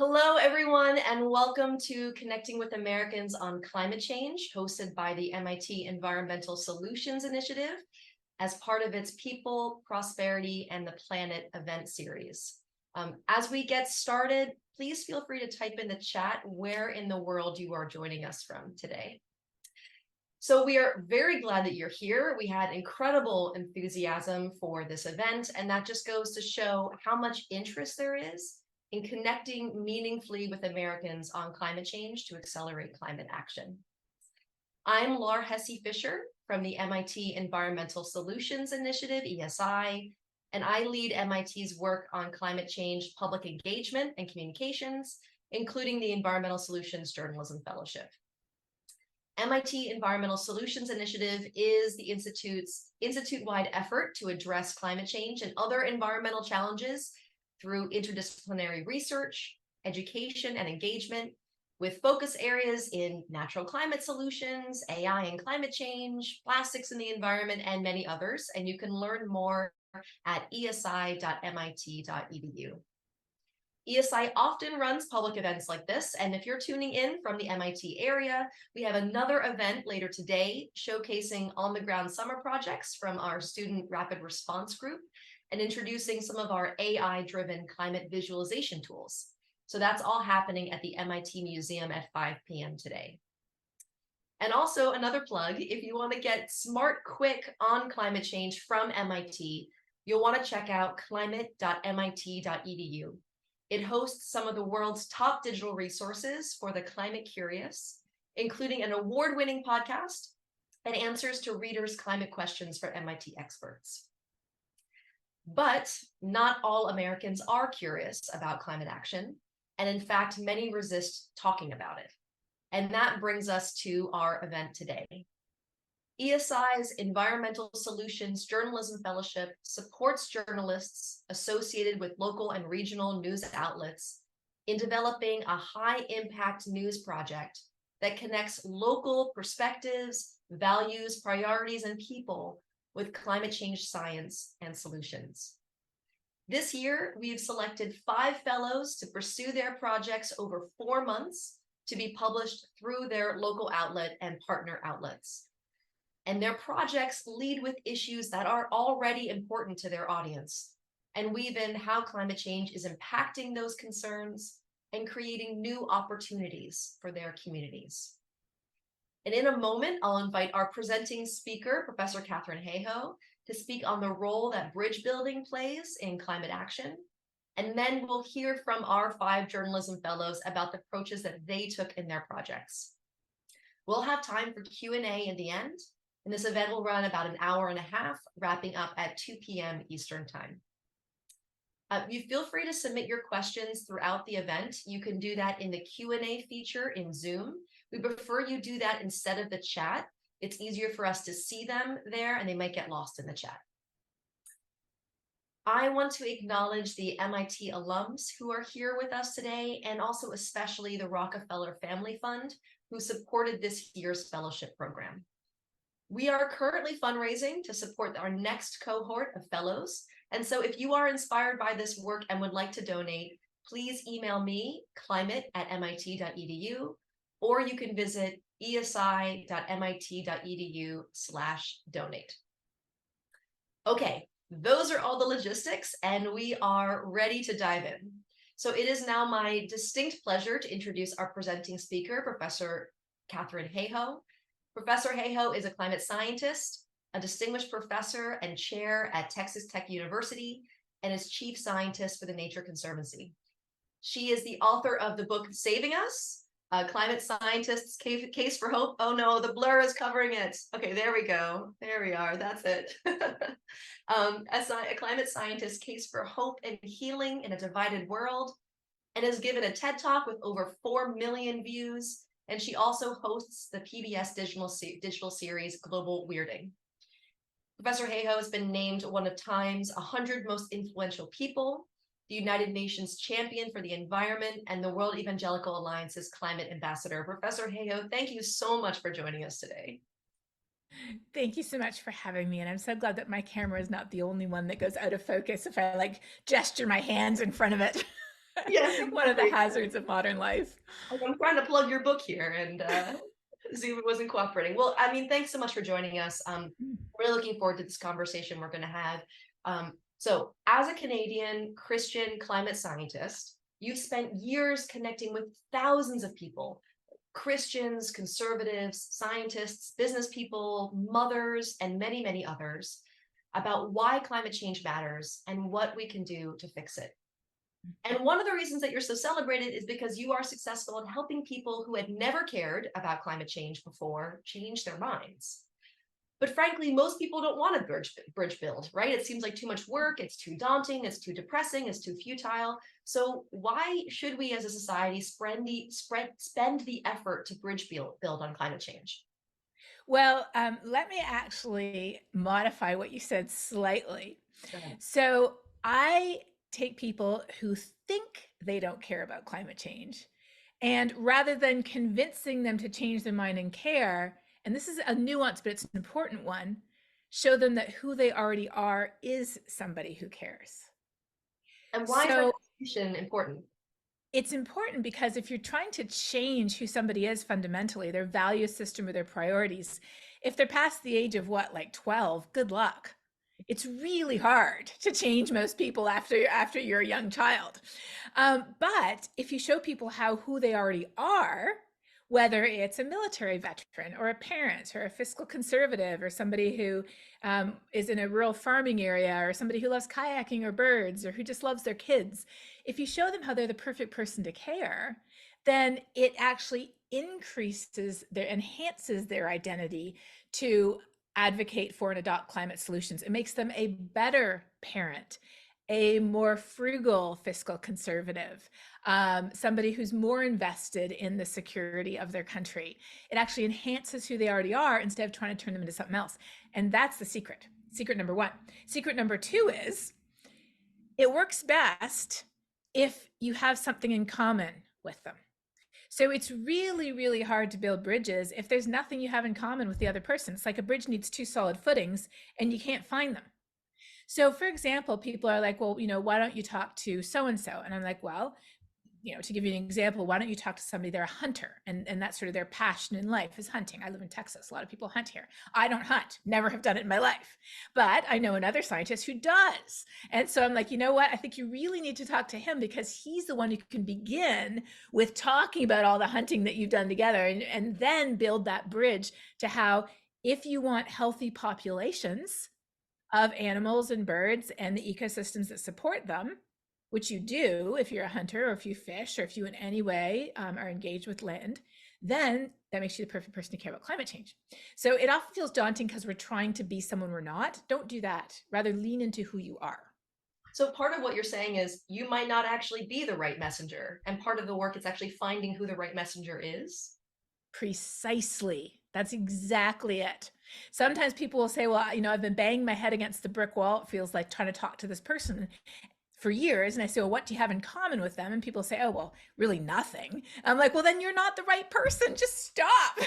Hello, everyone, and welcome to Connecting with Americans on Climate Change, hosted by the MIT Environmental Solutions Initiative as part of its People, Prosperity, and the Planet event series. As we get started, please feel free to type in the chat where in the world you are joining us from today. So we are very glad that you're here. We had incredible enthusiasm for this event, and that just goes to show how much interest there is in connecting meaningfully with Americans on climate change to accelerate climate action. I'm Laura Hesse-Fisher from the MIT Environmental Solutions Initiative, ESI, and I lead MIT's work on climate change, public engagement, and communications, including the Environmental Solutions Journalism Fellowship. MIT Environmental Solutions Initiative is the Institute's institute-wide effort to address climate change and other environmental challenges through interdisciplinary research, education, and engagement, with focus areas in natural climate solutions, AI and climate change, plastics in the environment, and many others. And you can learn more at esi.mit.edu. ESI often runs public events like this, and if you're tuning in from the MIT area, we have another event later today showcasing on-the-ground summer projects from our student rapid response group and introducing some of our AI-driven climate visualization tools. So that's all happening at the MIT Museum at 5 p.m. today. And also another plug, if you want to get smart, quick on climate change from MIT, you'll want to check out climate.mit.edu. It hosts some of the world's top digital resources for the climate curious, including an award-winning podcast and answers to readers' climate questions for MIT experts. But not all Americans are curious about climate action, and in fact, many resist talking about it. And that brings us to our event today. ESI's Environmental Solutions Journalism Fellowship supports journalists associated with local and regional news outlets in developing a high-impact news project that connects local perspectives, values, priorities, and people with climate change science and solutions. This year, we've selected 5 fellows to pursue their projects over 4 months to be published through their local outlet and partner outlets. And their projects lead with issues that are already important to their audience and weave in how climate change is impacting those concerns and creating new opportunities for their communities. And in a moment, I'll invite our presenting speaker, Professor Katharine Hayhoe, to speak on the role that bridge building plays in climate action. And then we'll hear from our 5 journalism fellows about the approaches that they took in their projects. We'll have time for Q&A in the end. And this event will run about an hour and a half, wrapping up at 2 p.m. Eastern Time. You feel free to submit your questions throughout the event. You can do that in the Q&A feature in Zoom. We prefer you do that instead of the chat. It's easier for us to see them there, and they might get lost in the chat. I want to acknowledge the MIT alums who are here with us today, and also especially the Rockefeller Family Fund, who supported this year's fellowship program. We are currently fundraising to support our next cohort of fellows. And so if you are inspired by this work and would like to donate, please email me, climate@mit.edu, or you can visit esi.mit.edu/donate. Okay, those are all the logistics, and we are ready to dive in. So it is now my distinct pleasure to introduce our presenting speaker, Professor Katharine Hayhoe. Professor Hayhoe is a climate scientist, a distinguished professor and chair at Texas Tech University, and is chief scientist for the Nature Conservancy. She is the author of the book Saving Us, Climate Scientists' Case for Hope. Oh no, the blur is covering it. Okay, there we go. There we are, that's it. As a climate scientist, Case for Hope and Healing in a Divided World, and has given a TED Talk with over 4 million views. And she also hosts the PBS digital series Global Weirding. Professor Hayhoe has been named one of Time's 100 most influential people, the United Nations champion for the environment, and the World Evangelical Alliance's climate ambassador. Professor Hayhoe, thank you so much for joining us today. Thank you so much for having me. And I'm so glad that my camera is not the only one that goes out of focus if I like gesture my hands in front of it. Yes, One of the exactly. hazards of modern life. Like, I'm trying to plug your book here, and Zoom wasn't cooperating. Well, I mean, thanks so much for joining us. Really looking forward to this conversation we're going to have. So, as a Canadian Christian climate scientist, you've spent years connecting with thousands of people, Christians, conservatives, scientists, business people, mothers, and many, many others, about why climate change matters and what we can do to fix it. And one of the reasons that you're so celebrated is because you are successful in helping people who had never cared about climate change before change their minds. But frankly, most people don't want a bridge build, right? It seems like too much work, it's too daunting, it's too depressing, it's too futile. So why should we as a society spend the effort to build on climate change? Well, let me actually modify what you said slightly. Go ahead. So I take people who think they don't care about climate change, and rather than convincing them to change their mind and care, and this is a nuance, but it's an important one, show them that who they already are is somebody who cares. And why is that So distinction important? it's important because if you're trying to change who somebody is fundamentally, their value system or their priorities, if they're past the age of what, like 12, good luck. It's really hard to change most people after you're a young child. But if you show people who they already are, whether it's a military veteran or a parent or a fiscal conservative or somebody who is in a rural farming area or somebody who loves kayaking or birds or who just loves their kids, if you show them how they're the perfect person to care, then it actually enhances their identity to advocate for and adopt climate solutions. It makes them a better parent, a more frugal fiscal conservative, somebody who's more invested in the security of their country. It actually enhances who they already are instead of trying to turn them into something else. And that's the secret. Secret number one. Secret number two is it works best if you have something in common with them. So it's really, really hard to build bridges if there's nothing you have in common with the other person. It's like a bridge needs two solid footings and you can't find them. So for example, people are like, well, why don't you talk to so-and-so? And I'm like, well, to give you an example, why don't you talk to somebody, they're a hunter, and that's sort of their passion in life is hunting. I live in Texas. A lot of people hunt here. I don't hunt, never have done it in my life, but I know another scientist who does. And so I'm like, you know what? I think you really need to talk to him because he's the one who can begin with talking about all the hunting that you've done together and then build that bridge to how, if you want healthy populations of animals and birds and the ecosystems that support them, which you do if you're a hunter or if you fish or if you in any way are engaged with land, then that makes you the perfect person to care about climate change. So it often feels daunting because we're trying to be someone we're not. Don't do that. Rather lean into who you are. So part of what you're saying is you might not actually be the right messenger. And part of the work is actually finding who the right messenger is. Precisely. That's exactly it. Sometimes people will say, well, I've been banging my head against the brick wall. It feels like trying to talk to this person for years. And I say, well, what do you have in common with them? And people say, oh, well, really nothing. I'm like, well, then you're not the right person. Just stop.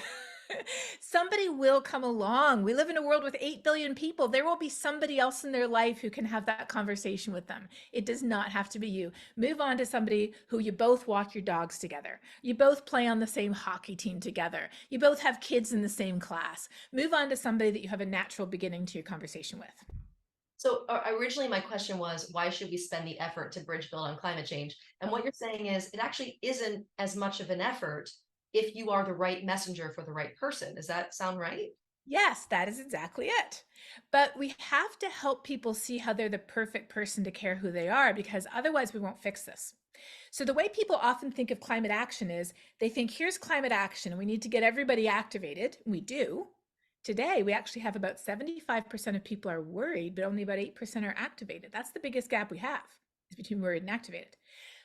Somebody will come along. We live in a world with 8 billion people. There will be somebody else in their life who can have that conversation with them. It does not have to be you. Move on to somebody who you both walk your dogs together. You both play on the same hockey team together. You both have kids in the same class. Move on to somebody that you have a natural beginning to your conversation with. So originally my question was, why should we spend the effort to bridge build on climate change? And what you're saying is it actually isn't as much of an effort if you are the right messenger for the right person. Does that sound right? Yes, that is exactly it. But we have to help people see how they're the perfect person to care who they are, because otherwise we won't fix this. So the way people often think of climate action is they think, here's climate action and we need to get everybody activated. We do. Today, we actually have about 75% of people are worried, but only about 8% are activated. That's the biggest gap we have, is between worried and activated.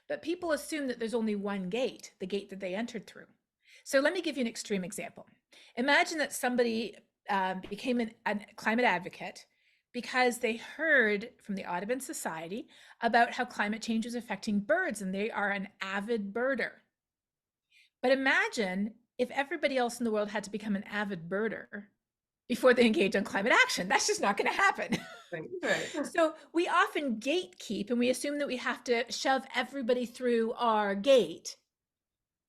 But people assume that there's only one gate, the gate that they entered through. So let me give you an extreme example. Imagine that somebody became a climate advocate because they heard from the Audubon Society about how climate change is affecting birds, and they are an avid birder. But imagine if everybody else in the world had to become an avid birder before they engage on climate action. That's just not going to happen. Right, right. So we often gatekeep and we assume that we have to shove everybody through our gate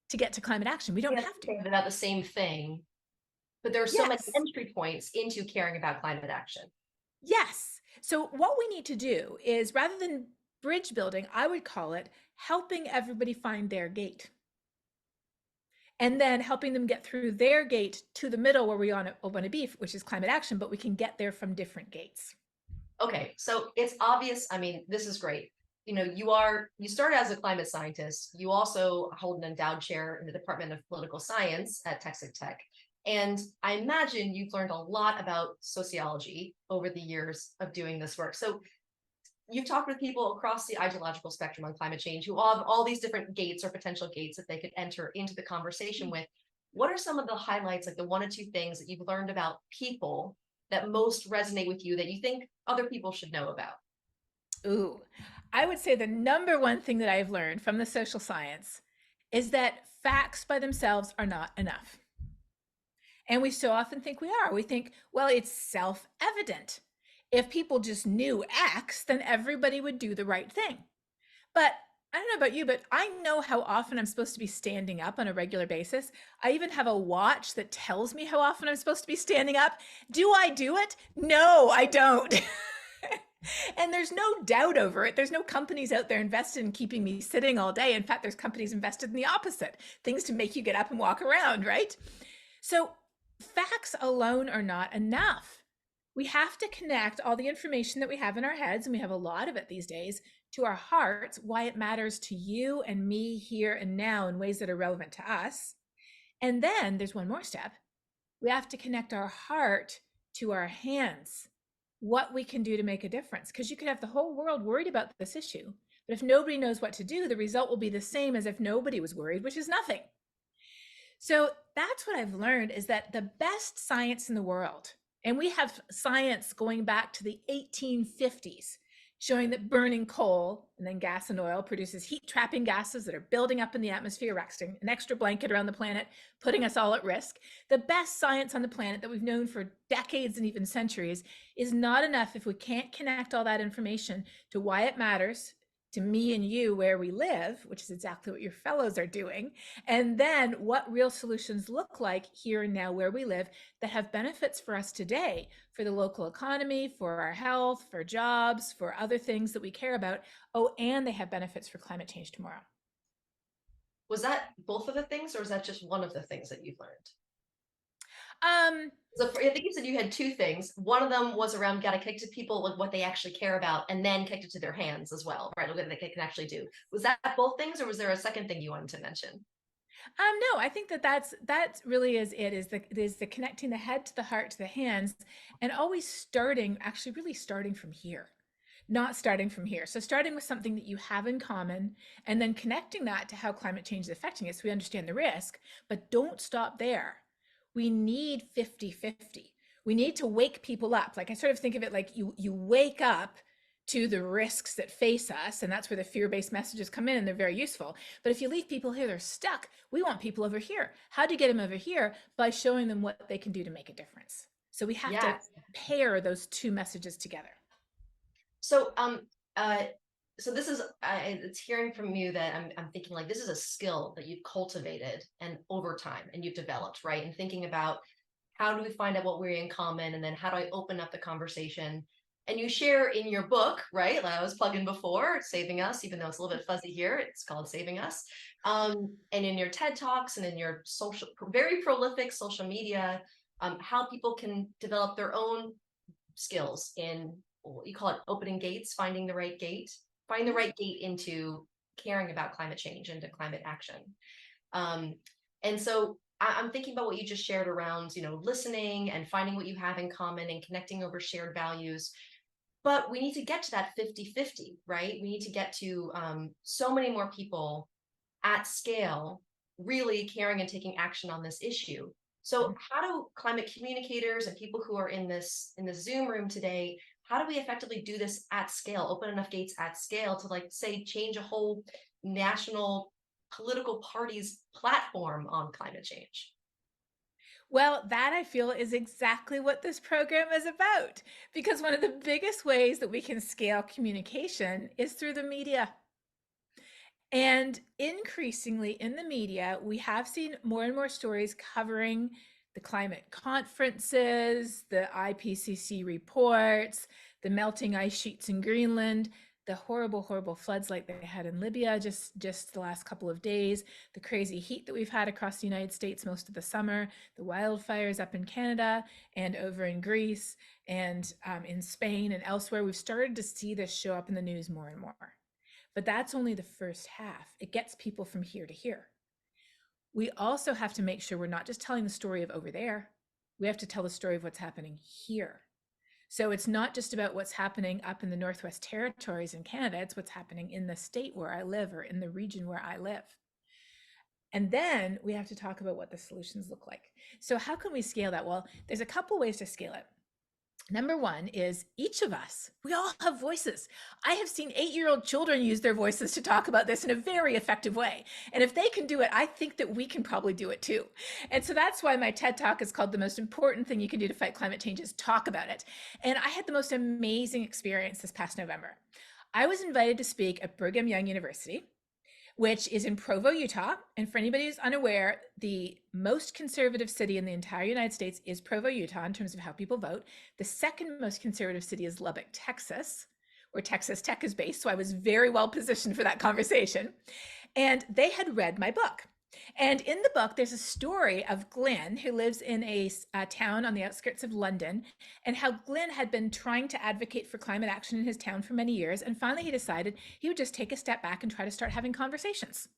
to get to climate action. We We don't have to have to. think about the same thing, but there are so many Yes. entry points into caring about climate action. Yes. So what we need to do is, rather than bridge building, I would call it helping everybody find their gate. And then helping them get through their gate to the middle where we want to be, which is climate action, but we can get there from different gates. Okay, so it's obvious. I mean, this is great. You started as a climate scientist. You also hold an endowed chair in the Department of Political Science at Texas Tech. And I imagine you've learned a lot about sociology over the years of doing this work. So you've talked with people across the ideological spectrum on climate change who all have all these different gates or potential gates that they could enter into the conversation with. What are some of the highlights, like the one or two things that you've learned about people that most resonate with you that you think other people should know about? Ooh, I would say the number one thing that I've learned from the social science is that facts by themselves are not enough. And we so often think we are. We think, well, it's self evident. If people just knew X, then everybody would do the right thing. But I don't know about you, but I know how often I'm supposed to be standing up on a regular basis. I even have a watch that tells me how often I'm supposed to be standing up. Do I do it? No, I don't. And there's no doubt over it. There's no companies out there invested in keeping me sitting all day. In fact, there's companies invested in the opposite, things to make you get up and walk around, right? So facts alone are not enough. We have to connect all the information that we have in our heads, and we have a lot of it these days, to our hearts, why it matters to you and me here and now in ways that are relevant to us. And then there's one more step. We have to connect our heart to our hands, what we can do to make a difference. Because you could have the whole world worried about this issue, but if nobody knows what to do, the result will be the same as if nobody was worried, which is nothing. So that's what I've learned, is that the best science in the world, and we have science going back to the 1850s, showing that burning coal and then gas and oil produces heat trapping gases that are building up in the atmosphere, resting an extra blanket around the planet, putting us all at risk. The best science on the planet that we've known for decades and even centuries is not enough if we can't connect all that information to why it matters to me and you where we live, which is exactly what your fellows are doing, and then what real solutions look like here and now where we live that have benefits for us today, for the local economy, for our health, for jobs, for other things that we care about. Oh, and they have benefits for climate change tomorrow. Was that both of the things, or is that just one of the things that you've learned? Um, So I think you said you had two things. One of them was around got to connect to people with what they actually care about, and then connect it to their hands as well, right? What they can actually do. Was that both things, or was there a second thing you wanted to mention? no, I think that that really is it, is the connecting the head to the heart to the hands, and always starting, actually really starting from here, not starting from here. So starting with something that you have in common, and then connecting that to how climate change is affecting it so we understand the risk, but don't stop there. We need 50-50. We need to wake people up. Like, I sort of think of it like you wake up to the risks that face us, and that's where the fear-based messages come in, and they're very useful. But if you leave people here, they're stuck. We want people over here. How do you get them over here? By showing them what they can do to make a difference. So we have to Yes. pair those two messages together. So uh so this is it's hearing from you that I'm thinking like this is a skill that you've cultivated and over time and you've developed, right? And thinking about how do we find out what we're in common, and then how do I open up the conversation? And you share in your book, right? Like I was plugging before, Saving Us, even though it's a little bit fuzzy here, it's called Saving Us. And in your TED Talks and in your social, very prolific social media, how people can develop their own skills in what you call it opening gates, finding the right gate into caring about climate change and to climate action. Um, and so I'm thinking about what you just shared around, listening and finding what you have in common and connecting over shared values. But we need to get to that 50-50, right? We need to get to so many more people at scale really caring and taking action on this issue. So how do climate communicators and people who are in this Zoom room today, how do we effectively do this at scale, open enough gates at scale to, like, say, change a whole national political party's platform on climate change? Well, that I feel is exactly what this program is about, because one of the biggest ways that we can scale communication is through the media. And increasingly in the media, we have seen more and more stories covering the climate conferences, the IPCC reports, the melting ice sheets in Greenland, the horrible, horrible floods like they had in Libya just the last couple of days, the crazy heat that we've had across the United States most of the summer, the wildfires up in Canada and over in Greece and in Spain and elsewhere. We've started to see this show up in the news more and more. But that's only the first half. It gets people from here to here. We also have to make sure we're not just telling the story of over there. We have to tell the story of what's happening here. So it's not just about what's happening up in the Northwest Territories in Canada, it's what's happening in the state where I live or in the region where I live. And then we have to talk about what the solutions look like. So how can we scale that? Well, there's a couple ways to scale it. Number one is each of us, we all have voices. I have seen 8-year-old children use their voices to talk about this in a very effective way. And if they can do it, I think that we can probably do it too. And so that's why my TED Talk is called The Most Important Thing You Can Do to Fight Climate Change is Talk About It. And I had the most amazing experience this past November. I was invited to speak at Brigham Young University, which is in Provo, Utah. And for anybody who's unaware, the most conservative city in the entire United States is Provo, Utah, in terms of how people vote. The second most conservative city is Lubbock, Texas, where Texas Tech is based. So I was very well positioned for that conversation. And they had read my book. And in the book, there's a story of Glenn, who lives in a town on the outskirts of London, and how Glenn had been trying to advocate for climate action in his town for many years. And finally, he decided he would just take a step back and try to start having conversations.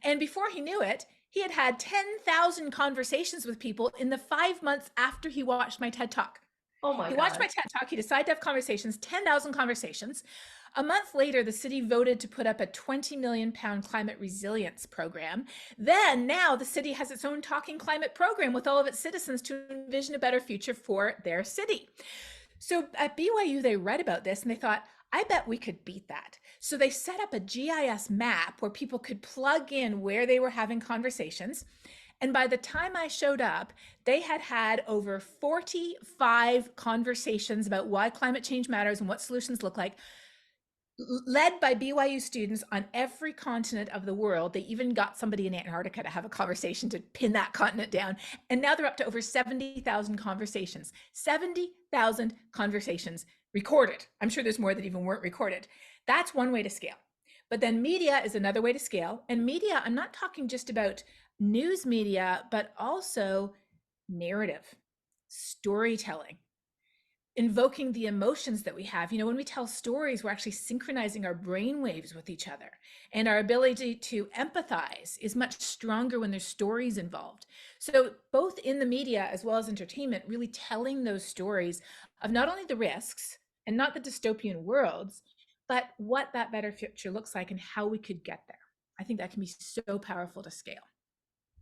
And before he knew it, he had had 10,000 conversations with people in the 5 months after he watched my TED Talk. Oh my He God. watched my TED Talk. He decided to have conversations, 10,000 conversations. A month later, the city voted to put up a 20 million pound climate resilience program. Then now the city has its own talking climate program with all of its citizens to envision a better future for their city. So at BYU, they read about this and they thought, I bet we could beat that. So they set up a GIS map where people could plug in where they were having conversations. And by the time I showed up, they had had over 45 conversations about why climate change matters and what solutions look like, led by BYU students on every continent of the world. They even got somebody in Antarctica to have a conversation to pin that continent down. And now they're up to over 70,000 conversations. 70,000 conversations recorded. I'm sure there's more that even weren't recorded. That's one way to scale. But then media is another way to scale. And media, I'm not talking just about news media, but also narrative, storytelling, invoking the emotions that we have. When we tell stories, we're actually synchronizing our brain waves with each other. And our ability to empathize is much stronger when there's stories involved. So both in the media as well as entertainment, really telling those stories of not only the risks and not the dystopian worlds, but what that better future looks like and how we could get there. I think that can be so powerful to scale.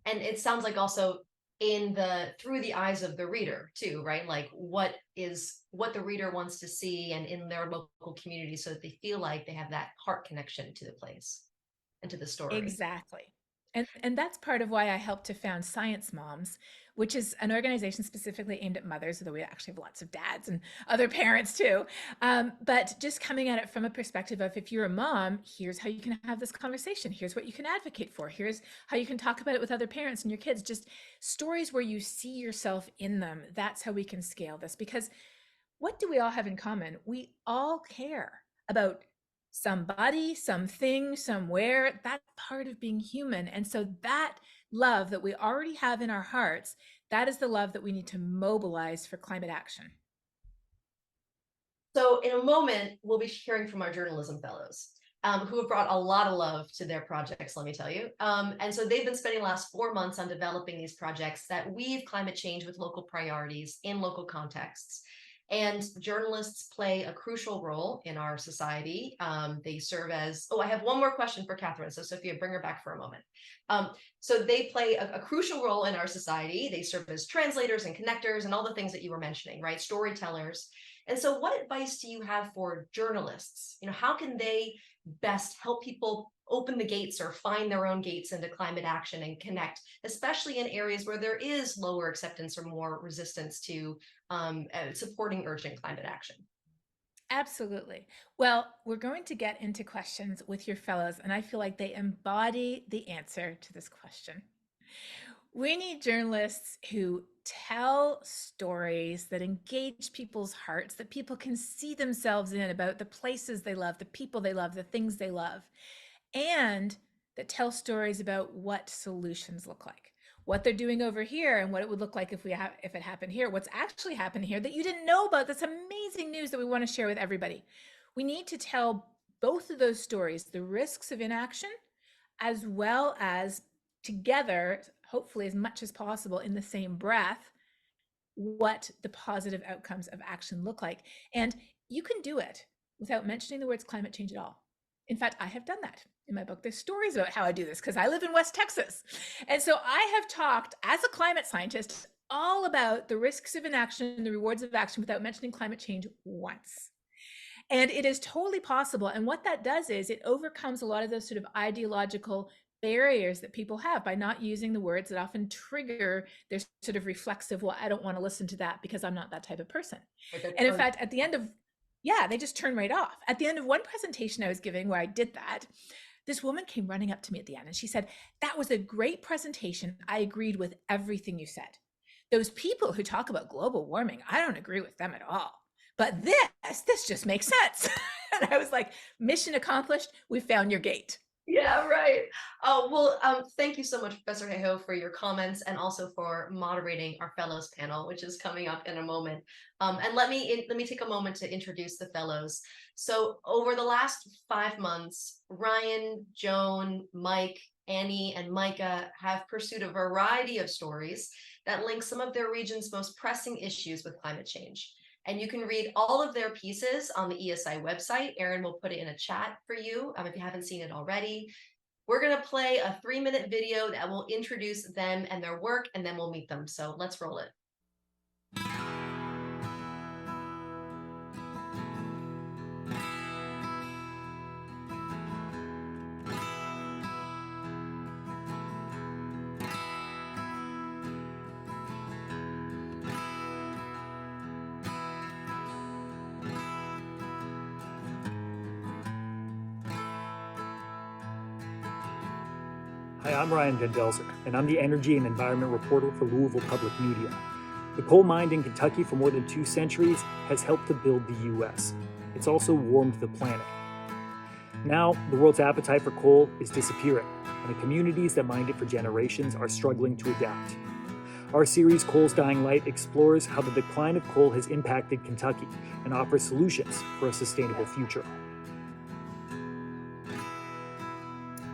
And it sounds like also through the eyes of the reader too, right? Like what the reader wants to see and in their local community, so that they feel like they have that heart connection to the place and to the story. Exactly. And that's part of why I helped to found Science Moms, which is an organization specifically aimed at mothers, although we actually have lots of dads and other parents too. But just coming at it from a perspective of, if you're a mom, here's how you can have this conversation. Here's what you can advocate for. Here's how you can talk about it with other parents and your kids. Just stories where you see yourself in them. That's how we can scale this. Because what do we all have in common? We all care about somebody, something, somewhere. That's part of being human. And so that love that we already have in our hearts, that is the love that we need to mobilize for climate action. So in a moment, we'll be hearing from our journalism fellows, who have brought a lot of love to their projects, let me tell you. And so they've been spending the last 4 months on developing these projects that weave climate change with local priorities in local contexts. And journalists play a crucial role in our society. They serve as, I have one more question for Katharine. So Sophia, bring her back for a moment. So they play a crucial role in our society. They serve as translators and connectors and all the things that you were mentioning, right? Storytellers. And so what advice do you have for journalists? How can they best help people open the gates or find their own gates into climate action and connect, especially in areas where there is lower acceptance or more resistance to supporting urgent climate action. Absolutely. Well, we're going to get into questions with your fellows, and I feel like they embody the answer to this question. We need journalists who tell stories that engage people's hearts, that people can see themselves in, about the places they love, the people they love, the things they love, and that tell stories about what solutions look like, what they're doing over here, and what it would look like if it happened here, what's actually happened here that you didn't know about. That's amazing news that we want to share with everybody. We need to tell both of those stories, the risks of inaction, as well as together, hopefully as much as possible in the same breath, what the positive outcomes of action look like. And you can do it without mentioning the words climate change at all. In fact, I have done that in my book. There's stories about how I do this because I live in West Texas. And so I have talked as a climate scientist all about the risks of inaction and the rewards of action without mentioning climate change once. And it is totally possible. And what that does is it overcomes a lot of those sort of ideological barriers that people have by not using the words that often trigger their sort of reflexive, well, I don't want to listen to that because I'm not that type of person. And in fact, at the end of, they just turn right off. At the end of one presentation I was giving where I did that, this woman came running up to me at the end and she said, that was a great presentation. I agreed with everything you said. Those people who talk about global warming, I don't agree with them at all. But this just makes sense. And I was like, mission accomplished. We found your gate. Yeah, right. Oh, well, thank you so much, Professor Hayhoe, for your comments and also for moderating our fellows panel, which is coming up in a moment. And let me take a moment to introduce the fellows. So over the last 5 months, Ryan, Joan, Mike, Annie, and Micah have pursued a variety of stories that link some of their region's most pressing issues with climate change. And you can read all of their pieces on the ESI website. Erin will put it in a chat for you if you haven't seen it already. We're going to play a 3-minute video that will introduce them and their work, and then we'll meet them. So let's roll it. Hi, I'm Ryan Vendelzer, and I'm the Energy and Environment Reporter for Louisville Public Media. The coal mined in Kentucky for more than 2 centuries has helped to build the U.S. It's also warmed the planet. Now, the world's appetite for coal is disappearing, and the communities that mined it for generations are struggling to adapt. Our series, Coal's Dying Light, explores how the decline of coal has impacted Kentucky and offers solutions for a sustainable future.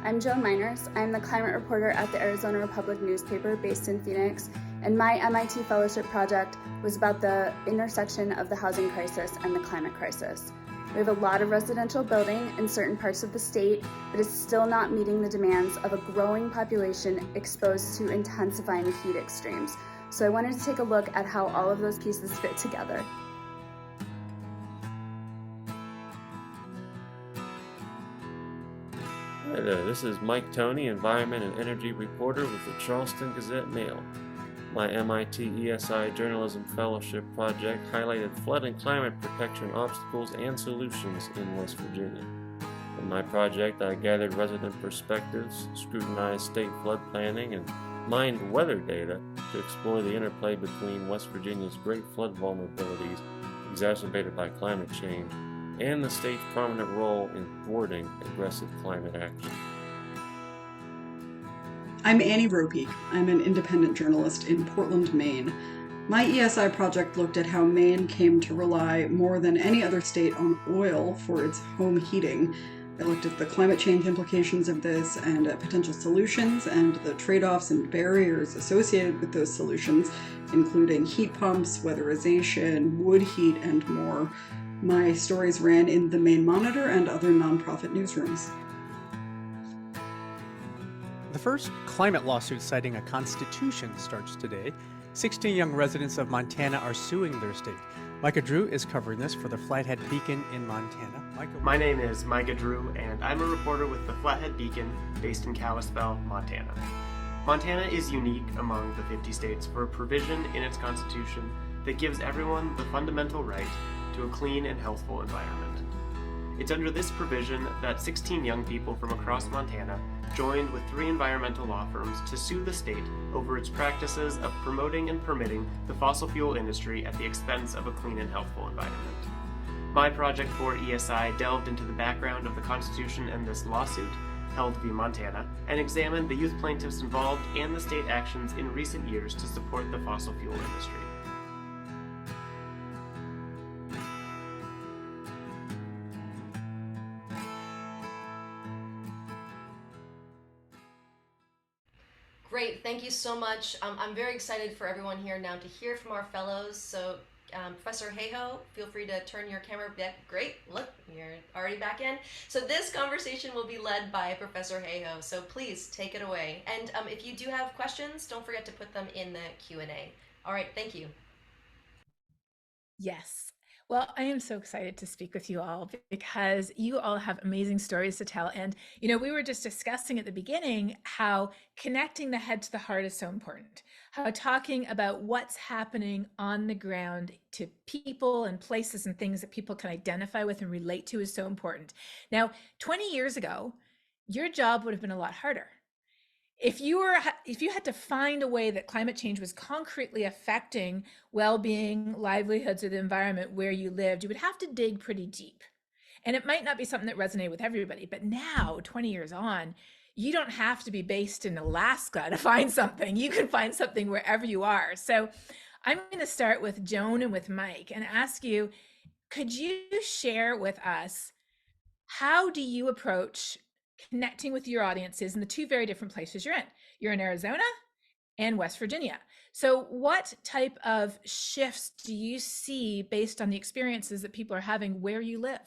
I'm Joan Miners. I'm the climate reporter at the Arizona Republic newspaper based in Phoenix, and my MIT fellowship project was about the intersection of the housing crisis and the climate crisis. We have a lot of residential building in certain parts of the state, but it's still not meeting the demands of a growing population exposed to intensifying heat extremes. So I wanted to take a look at how all of those pieces fit together. Hi there, this is Mike Toney, Environment and Energy Reporter with the Charleston Gazette-Mail. My MIT ESI Journalism Fellowship project highlighted flood and climate protection obstacles and solutions in West Virginia. In my project, I gathered resident perspectives, scrutinized state flood planning, and mined weather data to explore the interplay between West Virginia's great flood vulnerabilities exacerbated by climate change and the state's prominent role in thwarting aggressive climate action. I'm Annie Ropeek. I'm an independent journalist in Portland, Maine. My ESI project looked at how Maine came to rely more than any other state on oil for its home heating. I looked at the climate change implications of this and at potential solutions and the trade-offs and barriers associated with those solutions, including heat pumps, weatherization, wood heat, and more. My stories ran in the Maine Monitor and other nonprofit newsrooms. The first climate lawsuit citing a constitution starts today. 16 young residents of Montana are suing their state. Micah Drew is covering this for the Flathead Beacon in Montana. My name is Micah Drew, and I'm a reporter with the Flathead Beacon based in Kalispell, Montana. Montana is unique among the 50 states for a provision in its constitution that gives everyone the fundamental right to a clean and healthful environment. It's under this provision that 16 young people from across Montana joined with 3 environmental law firms to sue the state over its practices of promoting and permitting the fossil fuel industry at the expense of a clean and healthful environment. My project for ESI delved into the background of the Constitution and this lawsuit, Held v. Montana, and examined the youth plaintiffs involved and the state actions in recent years to support the fossil fuel industry. Great, thank you so much. I'm very excited for everyone here now to hear from our fellows. So Professor Hayhoe, feel free to turn your camera back. Great, look, you're already back in. So this conversation will be led by Professor Hayhoe, so please take it away. And if you do have questions, don't forget to put them in the Q&A. All right, thank you. Yes. Well, I am so excited to speak with you all because you all have amazing stories to tell. And, you know, we were just discussing at the beginning how connecting the head to the heart is so important, how talking about what's happening on the ground to people and places and things that people can identify with and relate to is so important. Now, 20 years ago, your job would have been a lot harder. If you had to find a way that climate change was concretely affecting well-being, livelihoods, or the environment where you lived, you would have to dig pretty deep. And it might not be something that resonated with everybody, but now, 20 years on, you don't have to be based in Alaska to find something. You can find something wherever you are. So I'm going to start with Joan and with Mike and ask you, could you share with us, how do you approach connecting with your audiences in the 2 very different places you're in? You're in Arizona and West Virginia. So what type of shifts do you see based on the experiences that people are having where you live?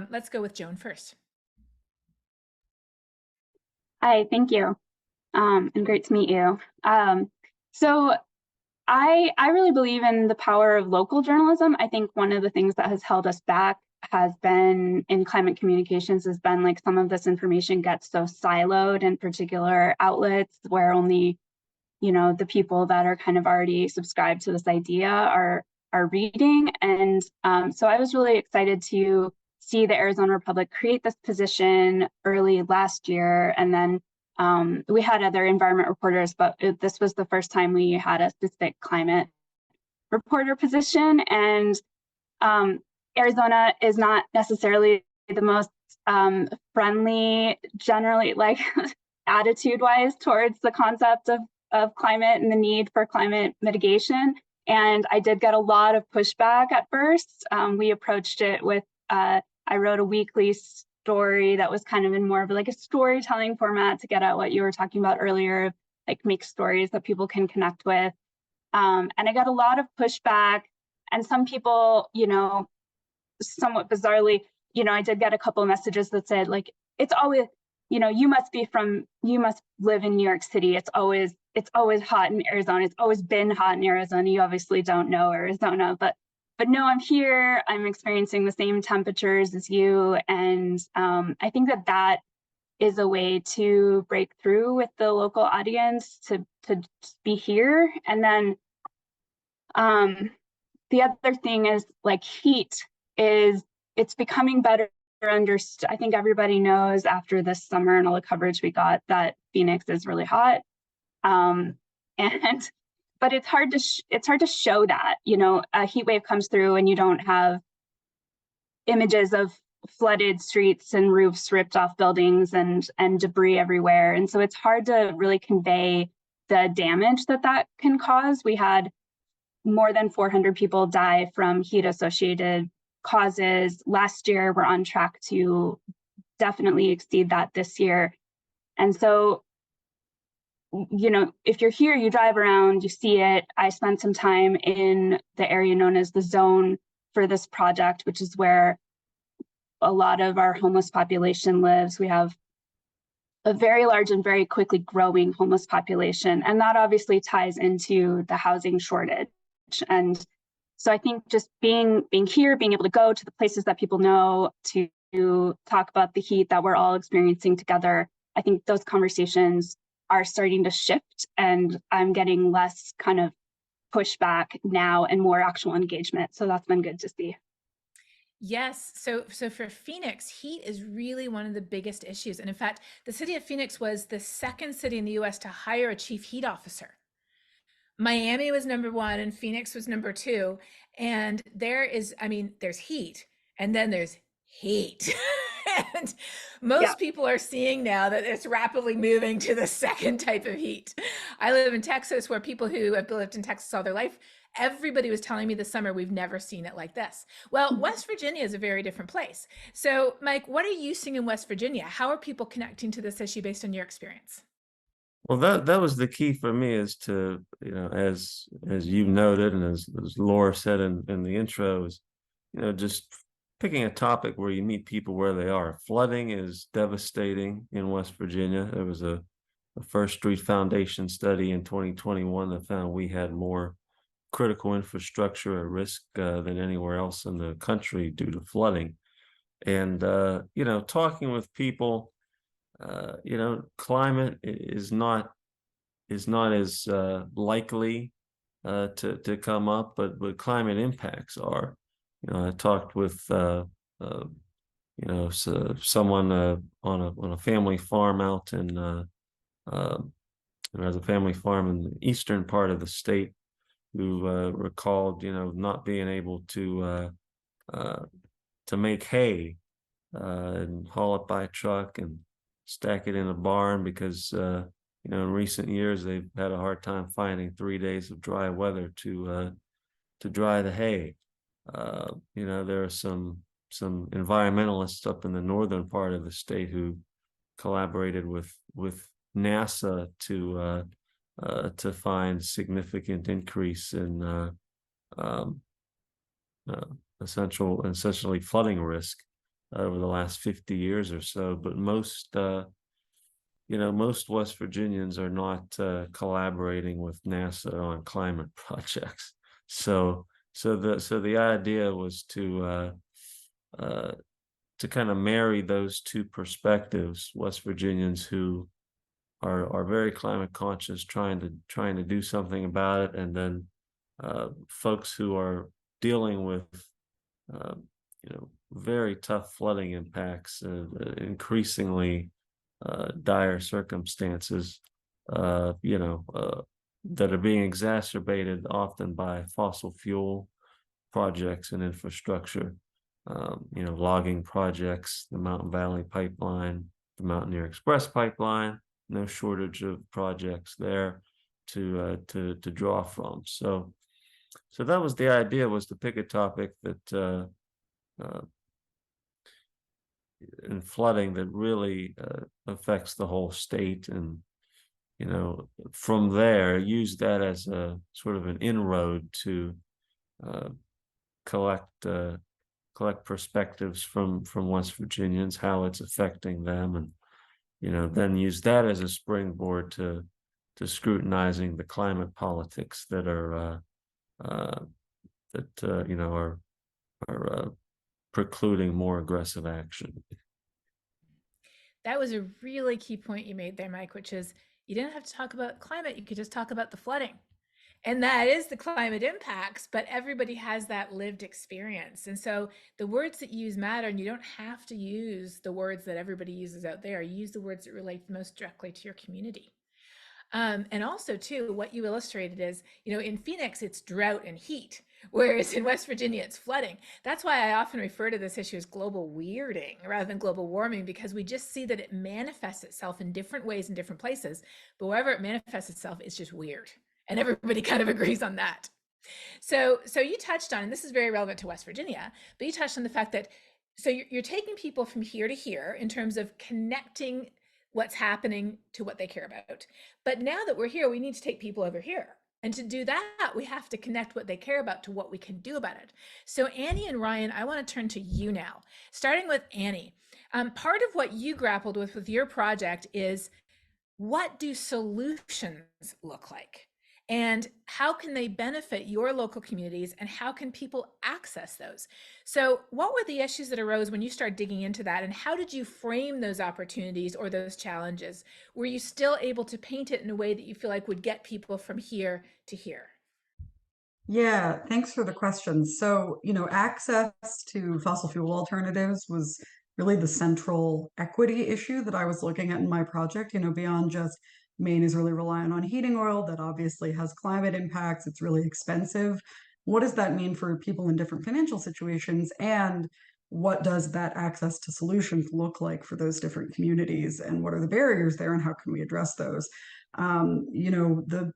Let's go with Joan first. Hi, thank you. And great to meet you. So I really believe in the power of local journalism. I think one of the things that has held us back has been in climate communications has been like some of this information gets so siloed in particular outlets where only, you know, the people that are kind of already subscribed to this idea are reading. And so I was really excited to see the Arizona Republic create this position early last year. And then we had other environment reporters, but this was the first time we had a specific climate reporter position. And Arizona is not necessarily the most friendly, generally, like attitude-wise towards the concept of climate and the need for climate mitigation. And I did get a lot of pushback at first. We approached it with, I wrote a weekly story that was kind of in more of like a storytelling format to get at what you were talking about earlier, like make stories that people can connect with. And I got a lot of pushback, and some people, you know, somewhat bizarrely, you know, I did get a couple of messages that said, like, it's always, you know, you must live in New York City. It's always hot in Arizona. It's always been hot in Arizona. You obviously don't know Arizona, but no, I'm here. I'm experiencing the same temperatures as you. And I think that is a way to break through with the local audience to be here. And then the other thing is like heat it's becoming better understood. I think everybody knows after this summer and all the coverage we got that Phoenix is really hot. But it's hard to show that, you know, a heat wave comes through and you don't have images of flooded streets and roofs ripped off buildings and debris everywhere. And so it's hard to really convey the damage that can cause. We had more than 400 people die from heat associated causes last year. We're on track to definitely exceed that this year. And so, you know, if you're here, you drive around, you see it. I spent some time in the area known as the zone for this project, which is where a lot of our homeless population lives. We have a very large and very quickly growing homeless population. And that obviously ties into the housing shortage. And so I think just being here, being able to go to the places that people know, to talk about the heat that we're all experiencing together, I think those conversations are starting to shift, and I'm getting less kind of pushback now and more actual engagement. So that's been good to see. Yes. So for Phoenix, heat is really one of the biggest issues. And in fact, the city of Phoenix was the second city in the US to hire a chief heat officer. Miami was number one and Phoenix was number two. And there's heat and then there's heat. And most people are seeing now that it's rapidly moving to the second type of heat. I live in Texas, where people who have lived in Texas all their life, everybody was telling me this summer, we've never seen it like this. Well, West Virginia is a very different place. So, Mike, what are you seeing in West Virginia? How are people connecting to this issue based on your experience? Well, that was the key for me, is to, as you noted, and as Laura said in the intro, is, just picking a topic where you meet people where they are. Flooding is devastating in West Virginia. There was a First Street Foundation study in 2021 that found we had more critical infrastructure at risk than anywhere else in the country due to flooding. And talking with people, climate is not as likely to come up, but climate impacts are. I talked with someone on a family farm out in there's a family farm in the eastern part of the state, who recalled not being able to make hay and haul it by truck and stack it in a barn, because in recent years they've had a hard time finding 3 days of dry weather to dry the hay. There are some environmentalists up in the northern part of the state who collaborated with NASA to find significant increase in essentially flooding risk over the last 50 years or so. But most West Virginians are not collaborating with NASA on climate projects. So the idea was to kind of marry those two perspectives: West Virginians who are very climate conscious, trying to do something about it, and then folks who are dealing with very tough flooding impacts, increasingly dire circumstances, that are being exacerbated often by fossil fuel projects and infrastructure. Logging projects, the Mountain Valley Pipeline, the Mountaineer Express Pipeline. No shortage of projects there to draw from. So that was the idea, was to pick a topic that in flooding that really affects the whole state, and from there use that as a sort of an inroad to collect perspectives from West Virginians, how it's affecting them, and then use that as a springboard to scrutinizing the climate politics that are precluding more aggressive action. That was a really key point you made there, Mike, which is you didn't have to talk about climate. You could just talk about the flooding. And that is the climate impacts, but everybody has that lived experience. And so the words that you use matter, and you don't have to use the words that everybody uses out there. You use the words that relate most directly to your community. And also, too, what you illustrated is, in Phoenix, it's drought and heat, whereas in West Virginia, it's flooding. That's why I often refer to this issue as global weirding rather than global warming, because we just see that it manifests itself in different ways in different places. But wherever it manifests itself, it's just weird. And everybody kind of agrees on that. So you touched on, and this is very relevant to West Virginia, but you touched on the fact that, so you're taking people from here to here in terms of connecting what's happening to what they care about. But now that we're here, we need to take people over here. And to do that, we have to connect what they care about to what we can do about it. So Annie and Ryan, I want to turn to you now, starting with Annie. Part of what you grappled with your project is, what do solutions look like? and how can they benefit your local communities, and how can people access those? So what were the issues that arose when you started digging into that, and how did you frame those opportunities or those challenges? Were you still able to paint it in a way that you feel like would get people from here to here? Yeah, thanks for the question. So, access to fossil fuel alternatives was really the central equity issue that I was looking at in my project, beyond just Maine is really reliant on heating oil that obviously has climate impacts. It's really expensive. What does that mean for people in different financial situations? And what does that access to solutions look like for those different communities? And what are the barriers there? And how can we address those? The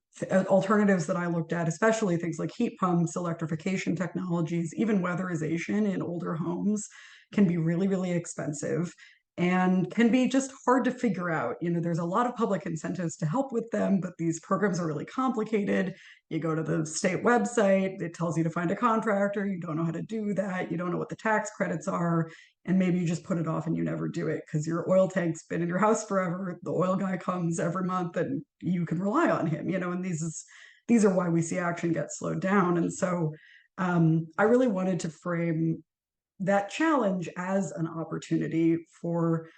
alternatives that I looked at, especially things like heat pumps, electrification technologies, even weatherization in older homes, can be really, really expensive and can be just hard to figure out. There's a lot of public incentives to help with them, but these programs are really complicated. You go to the state website, it tells you to find a contractor. You don't know how to do that. You don't know what the tax credits are. And maybe you just put it off and you never do it because your oil tank's been in your house forever. The oil guy comes every month and you can rely on him, and these are why we see action get slowed down. And so I really wanted to frame that challenge as an opportunity for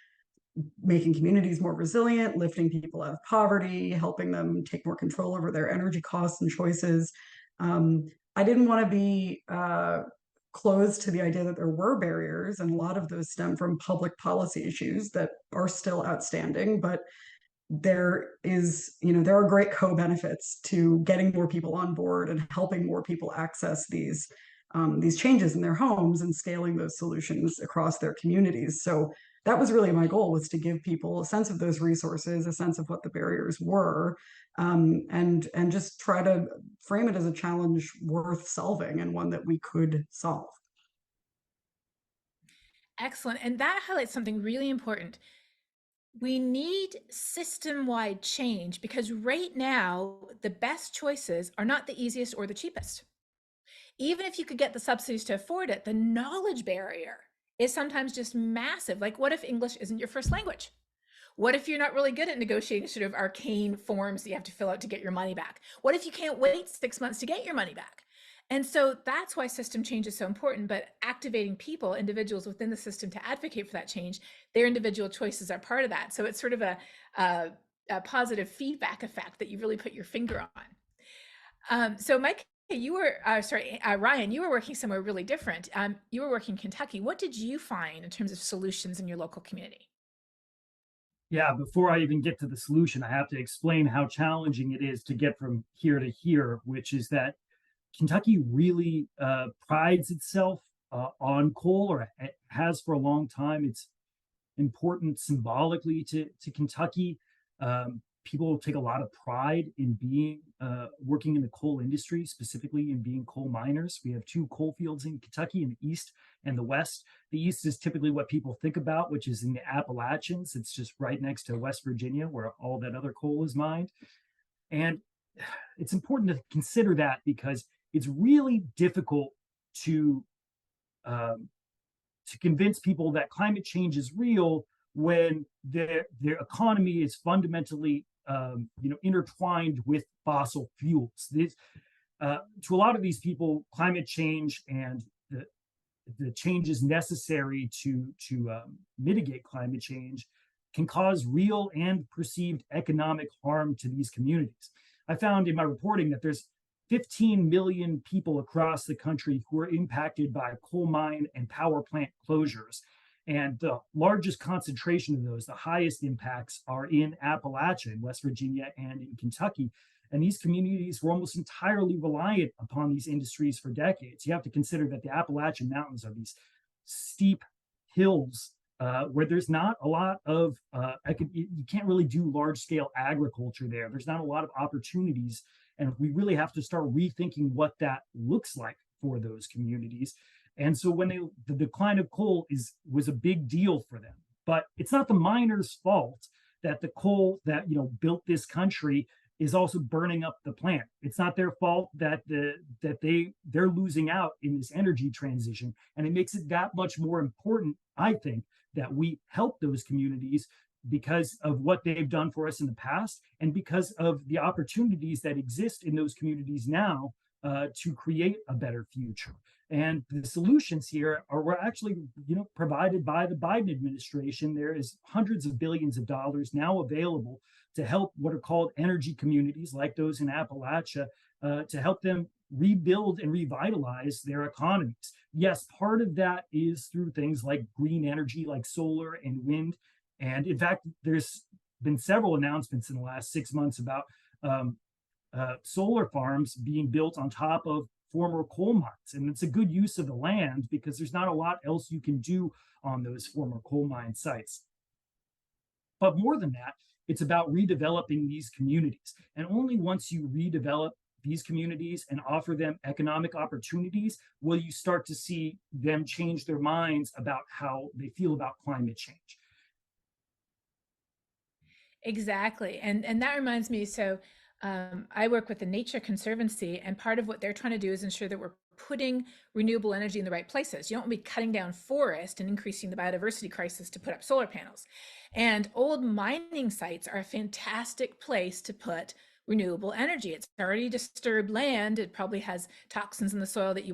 making communities more resilient, lifting people out of poverty, helping them take more control over their energy costs and choices. I didn't want to be closed to the idea that there were barriers, and a lot of those stem from public policy issues that are still outstanding. But there are great co-benefits to getting more people on board and helping more people access these changes in their homes and scaling those solutions across their communities. So that was really my goal, was to give people a sense of those resources, a sense of what the barriers were, and just try to frame it as a challenge worth solving and one that we could solve. Excellent. And that highlights something really important. We need system-wide change, because right now, the best choices are not the easiest or the cheapest. Even if you could get the subsidies to afford it, the knowledge barrier is sometimes just massive. Like, what if English isn't your first language? What if you're not really good at negotiating sort of arcane forms that you have to fill out to get your money back? What if you can't wait 6 months to get your money back? And so that's why system change is so important. But activating people, individuals within the system, to advocate for that change, their individual choices are part of that. So it's sort of a positive feedback effect that you really put your finger on. So Mike, you were Ryan, you were working somewhere really different. You were working in Kentucky. What did you find in terms of solutions in your local community? Yeah, before I even get to the solution, I have to explain how challenging it is to get from here to here, which is that Kentucky really prides itself on coal, or it has for a long time. It's important symbolically to Kentucky. People take a lot of pride in being working in the coal industry, specifically in being coal miners. We have two coal fields in Kentucky, in the east and the west. The east is typically what people think about, which is in the Appalachians. It's just right next to West Virginia, where all that other coal is mined. And it's important to consider that, because it's really difficult to convince people that climate change is real when their economy is fundamentally intertwined with fossil fuels. To a lot of these people, climate change and the changes necessary to mitigate climate change can cause real and perceived economic harm to these communities. I found in my reporting that there's 15 million people across the country who are impacted by coal mine and power plant closures. And the largest concentration of those, the highest impacts, are in Appalachia, in West Virginia, and in Kentucky. And these communities were almost entirely reliant upon these industries for decades. You have to consider that the Appalachian Mountains are these steep hills where there's not a lot of, you can't really do large scale agriculture there. There's not a lot of opportunities. And we really have to start rethinking what that looks like for those communities. And so when the decline of coal was a big deal for them. But it's not the miners' fault that the coal that built this country is also burning up the plant. It's not their fault that they're losing out in this energy transition. And it makes it that much more important, I think, that we help those communities because of what they've done for us in the past and because of the opportunities that exist in those communities now to create a better future. And the solutions here were actually, provided by the Biden administration. There is hundreds of billions of dollars now available to help what are called energy communities, like those in Appalachia, to help them rebuild and revitalize their economies. Yes, part of that is through things like green energy, like solar and wind. And in fact, there's been several announcements in the last 6 months about solar farms being built on top of former coal mines. And it's a good use of the land because there's not a lot else you can do on those former coal mine sites. But more than that, it's about redeveloping these communities. And only once you redevelop these communities and offer them economic opportunities will you start to see them change their minds about how they feel about climate change. Exactly. And that reminds me, so I work with the Nature Conservancy, and part of what they're trying to do is ensure that we're putting renewable energy in the right places. You don't want to be cutting down forest and increasing the biodiversity crisis to put up solar panels. And old mining sites are a fantastic place to put renewable energy. It's already disturbed land. It probably has toxins in the soil that you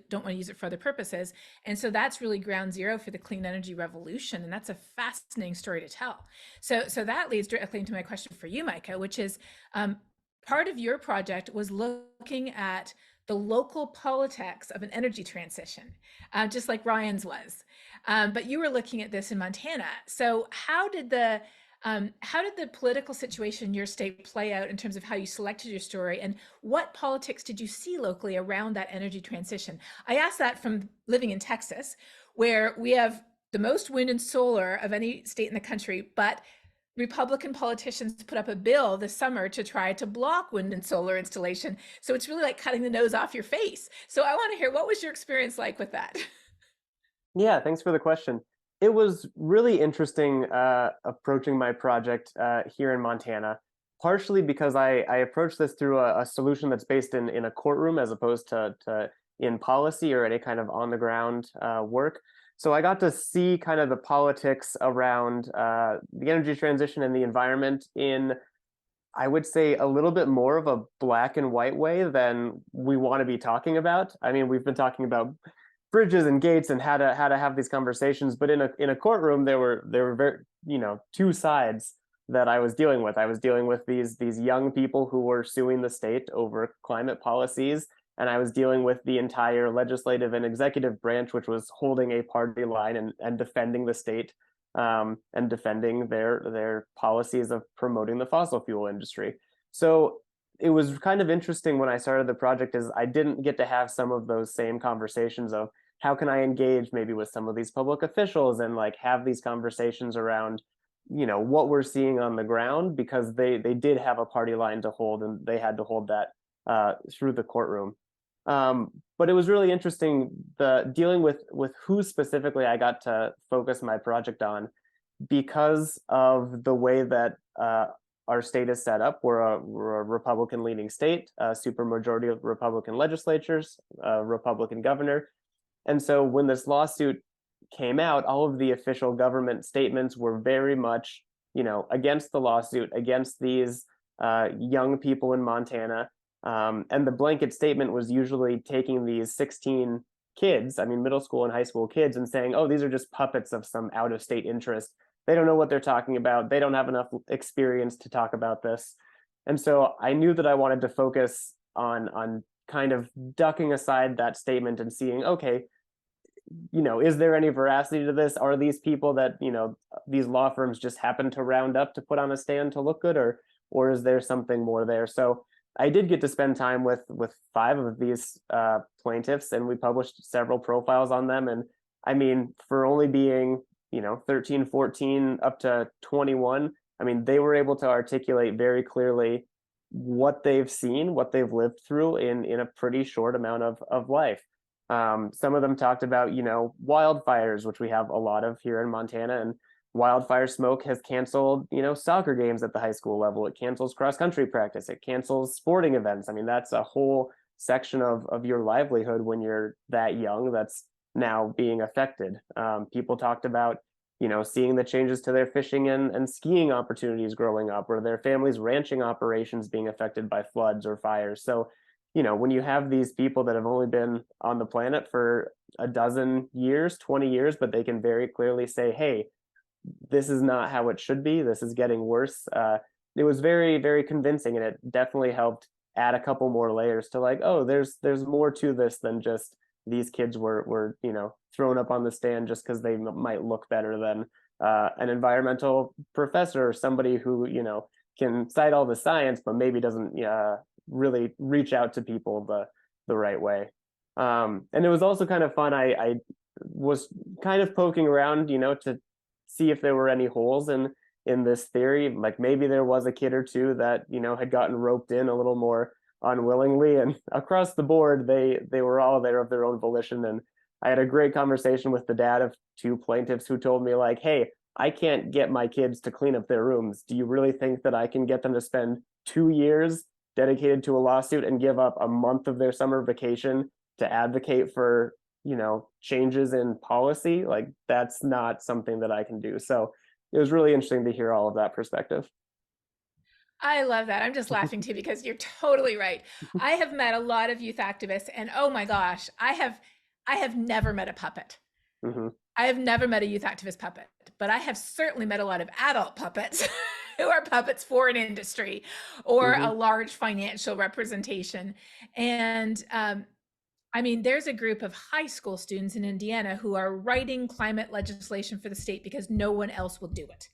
don't want to use it for other purposes. And so that's really ground zero for the clean energy revolution. And that's a fascinating story to tell. So that leads directly into my question for you, Micah, which is part of your project was looking at the local politics of an energy transition, just like Ryan's was. But you were looking at this in Montana. So how did the political situation in your state play out in terms of how you selected your story, and what politics did you see locally around that energy transition? I asked that from living in Texas, where we have the most wind and solar of any state in the country, but Republican politicians put up a bill this summer to try to block wind and solar installation. So it's really like cutting the nose off your face. So I want to hear, what was your experience like with that? Yeah, thanks for the question. It was really interesting approaching my project here in Montana, partially because I approached this through a solution that's based in a courtroom as opposed to in policy or any kind of on the ground work. So I got to see kind of the politics around the energy transition and the environment in, I would say, a little bit more of a black and white way than we want to be talking about. I mean, we've been talking about bridges and gates and how to have these conversations, but in a courtroom there were very, two sides that I was dealing with. I was dealing with these young people who were suing the state over climate policies, and I was dealing with the entire legislative and executive branch, which was holding a party line and defending the state and defending their policies of promoting the fossil fuel industry. So it was kind of interesting when I started the project is I didn't get to have some of those same conversations of how can I engage maybe with some of these public officials and like have these conversations around, what we're seeing on the ground, because they did have a party line to hold and they had to hold that through the courtroom. But it was really interesting dealing with who specifically I got to focus my project on, because of the way that our state is set up. We're a Republican leaning state, supermajority of Republican legislatures, Republican governor. And so when this lawsuit came out, all of the official government statements were very much, against the lawsuit, against these young people in Montana. And the blanket statement was usually taking these 16 kids, middle school and high school kids, and saying, oh, these are just puppets of some out of state interest. They don't know what they're talking about. They don't have enough experience to talk about this. And so I knew that I wanted to focus on kind of ducking aside that statement and seeing, okay, is there any veracity to this? Are these people that, these law firms just happen to round up to put on a stand to look good, or is there something more there? So I did get to spend time with 5 of these plaintiffs, and we published several profiles on them. And for only being 13, 14 up to 21, they were able to articulate very clearly what they've seen, what they've lived through in a pretty short amount of life. Some of them talked about, wildfires, which we have a lot of here in Montana, and wildfire smoke has canceled, soccer games at the high school level. It cancels cross-country practice. It cancels sporting events. That's a whole section of your livelihood when you're that young that's now being affected. People talked about, seeing the changes to their fishing and skiing opportunities growing up, or their families' ranching operations being affected by floods or fires. So, when you have these people that have only been on the planet for a dozen years, 20 years, but they can very clearly say, hey, this is not how it should be, this is getting worse. It was very, very convincing, and it definitely helped add a couple more layers to like, oh, there's more to this than just these kids were thrown up on the stand just because they might look better than an environmental professor or somebody who can cite all the science but maybe doesn't really reach out to people the right way. And it was also kind of fun. I was kind of poking around to see if there were any holes in this theory. Like maybe there was a kid or two that had gotten roped in a little more unwillingly, and across the board they were all there of their own volition. And I had a great conversation with the dad of two plaintiffs who told me like, hey, I can't get my kids to clean up their rooms. Do you really think that I can get them to spend 2 years dedicated to a lawsuit and give up a month of their summer vacation to advocate for changes in policy? Like, that's not something that I can do. So it was really interesting to hear all of that perspective. I love that. I'm just laughing too, because you're totally right. I have met a lot of youth activists, and oh my gosh, I have never met a puppet. Mm-hmm. I have never met a youth activist puppet, but I have certainly met a lot of adult puppets who are puppets for an industry or a large financial representation. And there's a group of high school students in Indiana who are writing climate legislation for the state because no one else will do it.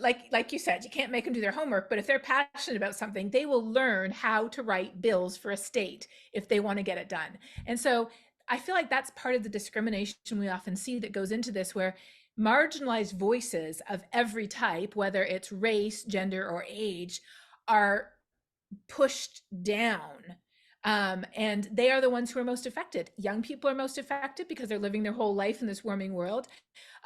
Like you said, you can't make them do their homework, but if they're passionate about something, they will learn how to write bills for a state if they want to get it done. And so I feel like that's part of the discrimination we often see that goes into this, where marginalized voices of every type, whether it's race, gender, or age, are pushed down. And they are the ones who are most affected. Young people are most affected because they're living their whole life in this warming world.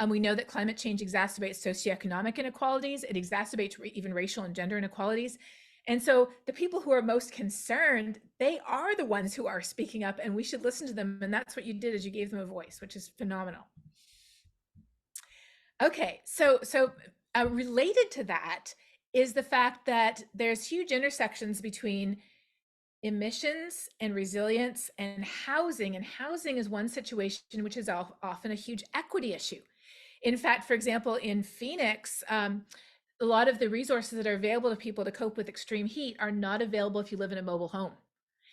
We know that climate change exacerbates socioeconomic inequalities. It exacerbates even racial and gender inequalities. And so the people who are most concerned, they are the ones who are speaking up, and we should listen to them. And that's what you did, is you gave them a voice, which is phenomenal. Okay, so related to that is the fact that there's huge intersections between emissions and resilience and housing. And housing is one situation which is often a huge equity issue. In fact, for example, in Phoenix, a lot of the resources that are available to people to cope with extreme heat are not available if you live in a mobile home.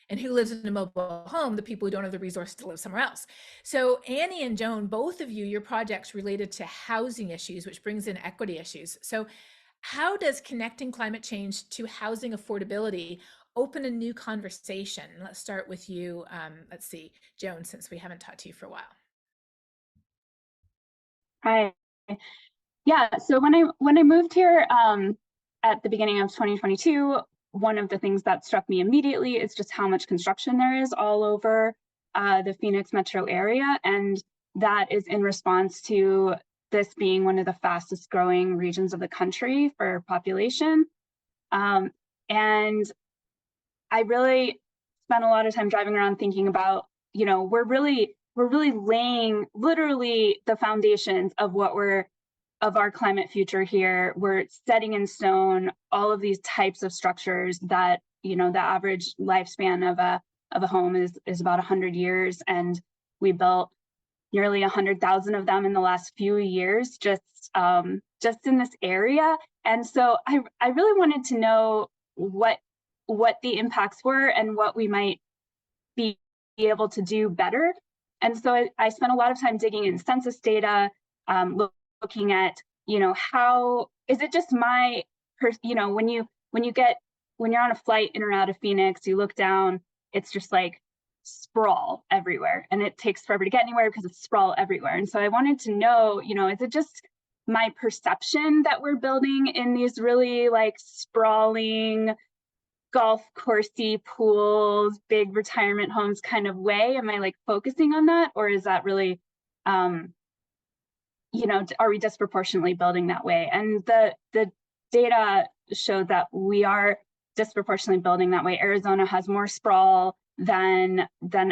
And who lives in a mobile home? The people who don't have the resources to live somewhere else. So Annie and Joan, both of you, your projects related to housing issues, which brings in equity issues. So how does connecting climate change to housing affordability open a new conversation? Let's start with you. Let's see, Joan, since we haven't talked to you for a while. Hi. Yeah, so when I moved here at the beginning of 2022, one of the things that struck me immediately is just how much construction there is all over the Phoenix metro area. And that is in response to this being one of the fastest growing regions of the country for population. And I really spent a lot of time driving around thinking about, we're really laying literally the foundations of of our climate future here. We're setting in stone all of these types of structures that, the average lifespan of a home is about 100 years. And we built nearly 100,000 of them in the last few years, just in this area. And so I really wanted to know what the impacts were and what we might be able to do better. And so I spent a lot of time digging in census data, looking at, how is it just when you're on a flight in or out of Phoenix, you look down, it's just like sprawl everywhere, and it takes forever to get anywhere because it's sprawl everywhere. And so I wanted to know, is it just my perception that we're building in these really like sprawling golf coursey pools, big retirement homes kind of way? Am I like focusing on that, or is that really are we disproportionately building that way? And the data showed that we are disproportionately building that way. Arizona has more sprawl than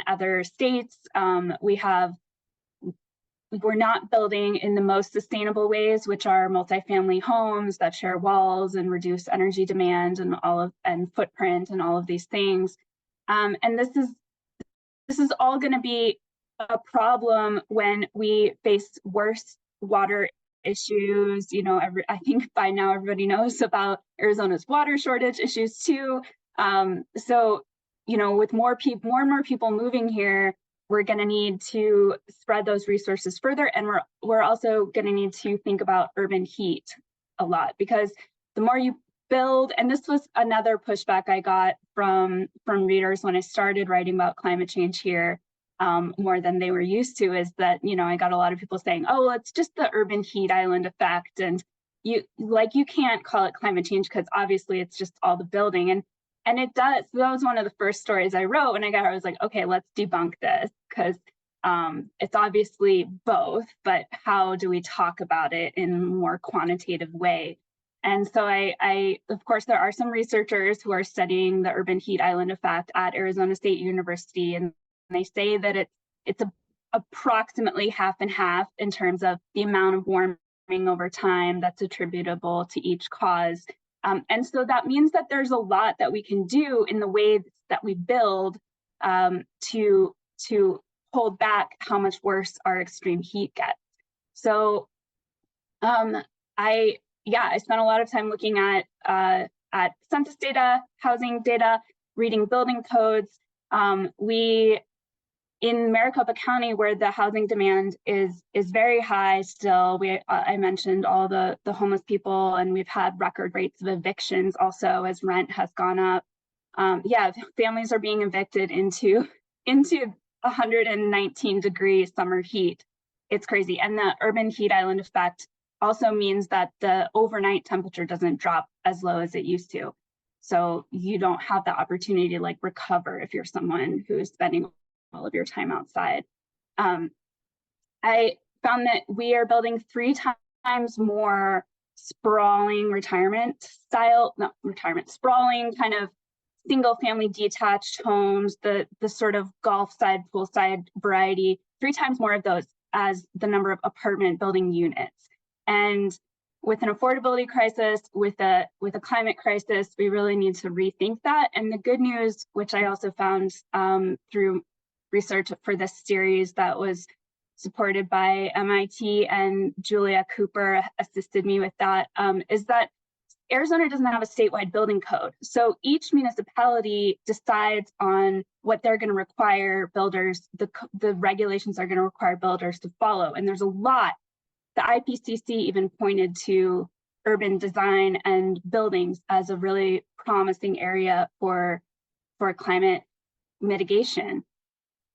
other states. We have we're not building in the most sustainable ways, which are multifamily homes that share walls and reduce energy demand and footprint and all of these things. And this is all going to be a problem when we face worse water issues. You know, I think by now everybody knows about Arizona's water shortage issues too. So, you know, with more and more people moving here, we're going to need to spread those resources further, and we're also going to need to think about urban heat a lot, because the more you build, and this was another pushback I got from readers when I started writing about climate change here, more than they were used to, is that, you know, I got a lot of people saying, oh, well, it's just the urban heat island effect, and you can't call it climate change because obviously it's just all the building. And it does. That was one of the first stories I wrote when I was like, okay, let's debunk this, because it's obviously both, but how do we talk about it in a more quantitative way? And so I of course, there are some researchers who are studying the urban heat island effect at Arizona State University, and they say that it's approximately half and half in terms of the amount of warming over time that's attributable to each cause. And so that means that there's a lot that we can do in the way that we build to hold back how much worse our extreme heat gets. So I spent a lot of time looking at census data, housing data, reading building codes. We in Maricopa County, where the housing demand is very high still, I mentioned all the homeless people, and we've had record rates of evictions also as rent has gone up. Families are being evicted into 119-degree summer heat. It's crazy. And the urban heat island effect also means that the overnight temperature doesn't drop as low as it used to. So you don't have the opportunity to like recover if you're someone who is spending all of your time outside. I found that we are building 3 times more sprawling sprawling kind of single family detached homes, the sort of Gulf side, poolside variety, 3 times more of those as the number of apartment building units. And with an affordability crisis, with a climate crisis, we really need to rethink that. And the good news, which I also found through research for this series that was supported by MIT, and Julia Cooper assisted me with that, is that Arizona doesn't have a statewide building code. So each municipality decides on what they're going to require builders, the regulations are going to require builders to follow. And there's a lot. The IPCC even pointed to urban design and buildings as a really promising area for climate mitigation.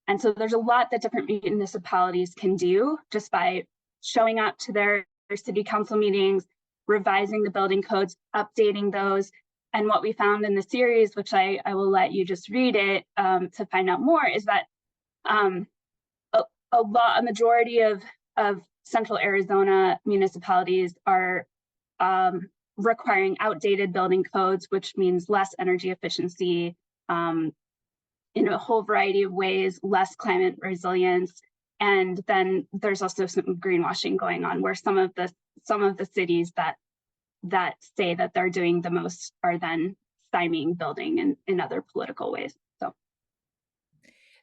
And so there's a lot that different municipalities can do just by showing up to their city council meetings, revising the building codes, updating those. And what we found in the series, which I will let you just read it to find out more, is that a majority of Central Arizona municipalities are requiring outdated building codes, which means less energy efficiency, in a whole variety of ways, less climate resilience. And then there's also some greenwashing going on, where some of the cities that say that they're doing the most are then stymieing building in other political ways.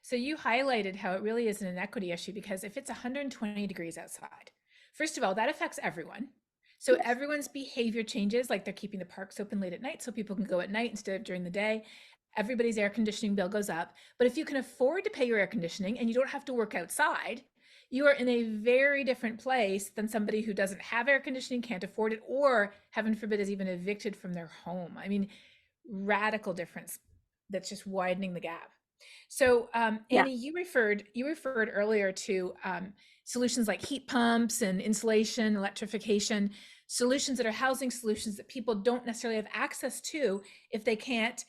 So you highlighted how it really is an inequity issue, because if it's 120 degrees outside, first of all, that affects everyone. So everyone's behavior changes, like they're keeping the parks open late at night so people can go at night instead of during the day. Everybody's air conditioning bill goes up. But if you can afford to pay your air conditioning and you don't have to work outside, you are in a very different place than somebody who doesn't have air conditioning, can't afford it, or heaven forbid is even evicted from their home. I mean, radical difference that's just widening the gap. So Annie, you referred earlier to solutions like heat pumps and insulation, electrification, solutions that are housing solutions that people don't necessarily have access to if they can't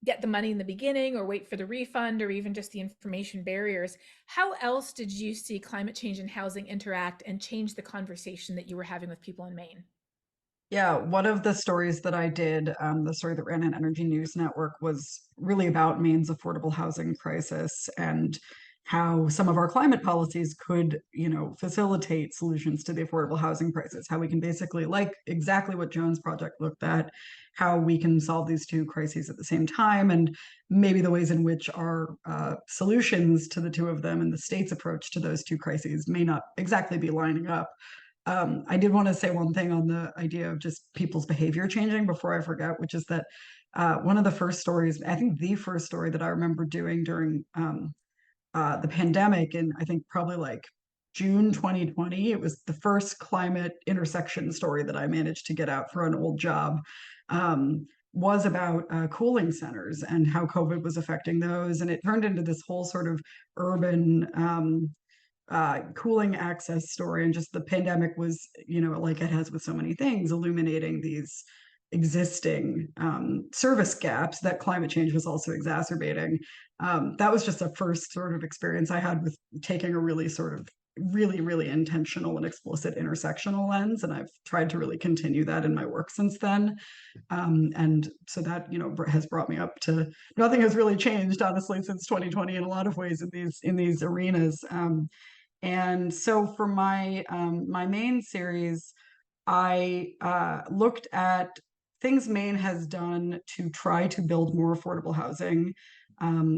get the money in the beginning or wait for the refund, or even just the information barriers. How else did you see climate change and housing interact and change the conversation that you were having with people in Maine? Yeah, one of the stories that I did, the story that ran in Energy News Network, was really about Maine's affordable housing crisis and how some of our climate policies could, facilitate solutions to the affordable housing crisis, how we can basically, like exactly what Joan's project looked at, how we can solve these two crises at the same time, and maybe the ways in which our solutions to the two of them and the state's approach to those two crises may not exactly be lining up. I did want to say one thing on the idea of just people's behavior changing before I forget, which is that one of the first stories, I think the first story that I remember doing during the pandemic, and I think probably like June 2020, it was the first climate intersection story that I managed to get out for an old job, was about cooling centers and how COVID was affecting those. And it turned into this whole sort of urban cooling access story. And just the pandemic was, like it has with so many things, illuminating these existing service gaps that climate change was also exacerbating. That was just a first sort of experience I had with taking a really sort of really intentional and explicit intersectional lens, and I've tried to really continue that in my work since then. And so that has brought me up to, nothing has really changed honestly since 2020 in a lot of ways in these arenas. And so for my my main series, I looked at things Maine has done to try to build more affordable housing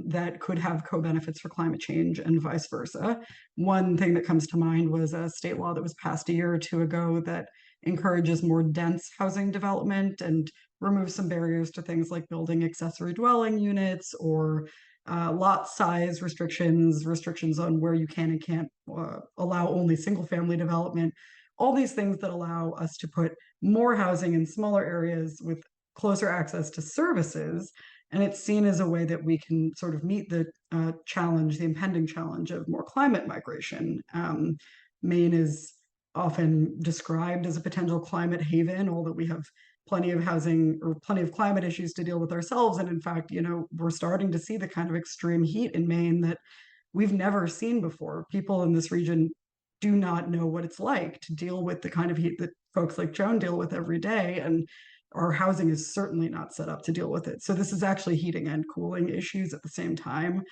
that could have co-benefits for climate change and vice versa. One thing that comes to mind was a state law that was passed a year or two ago that encourages more dense housing development and removes some barriers to things like building accessory dwelling units or lot size restrictions on where you can and can't allow only single family development, all these things that allow us to put more housing in smaller areas with closer access to services. And it's seen as a way that we can sort of meet the challenge, the impending challenge of more climate migration. Maine is often described as a potential climate haven, although we have plenty of housing or plenty of climate issues to deal with ourselves. And in fact, we're starting to see the kind of extreme heat in Maine that we've never seen before. People in this region do not know what it's like to deal with the kind of heat that folks like Joan deal with every day. And our housing is certainly not set up to deal with it. So this is actually heating and cooling issues at the same time.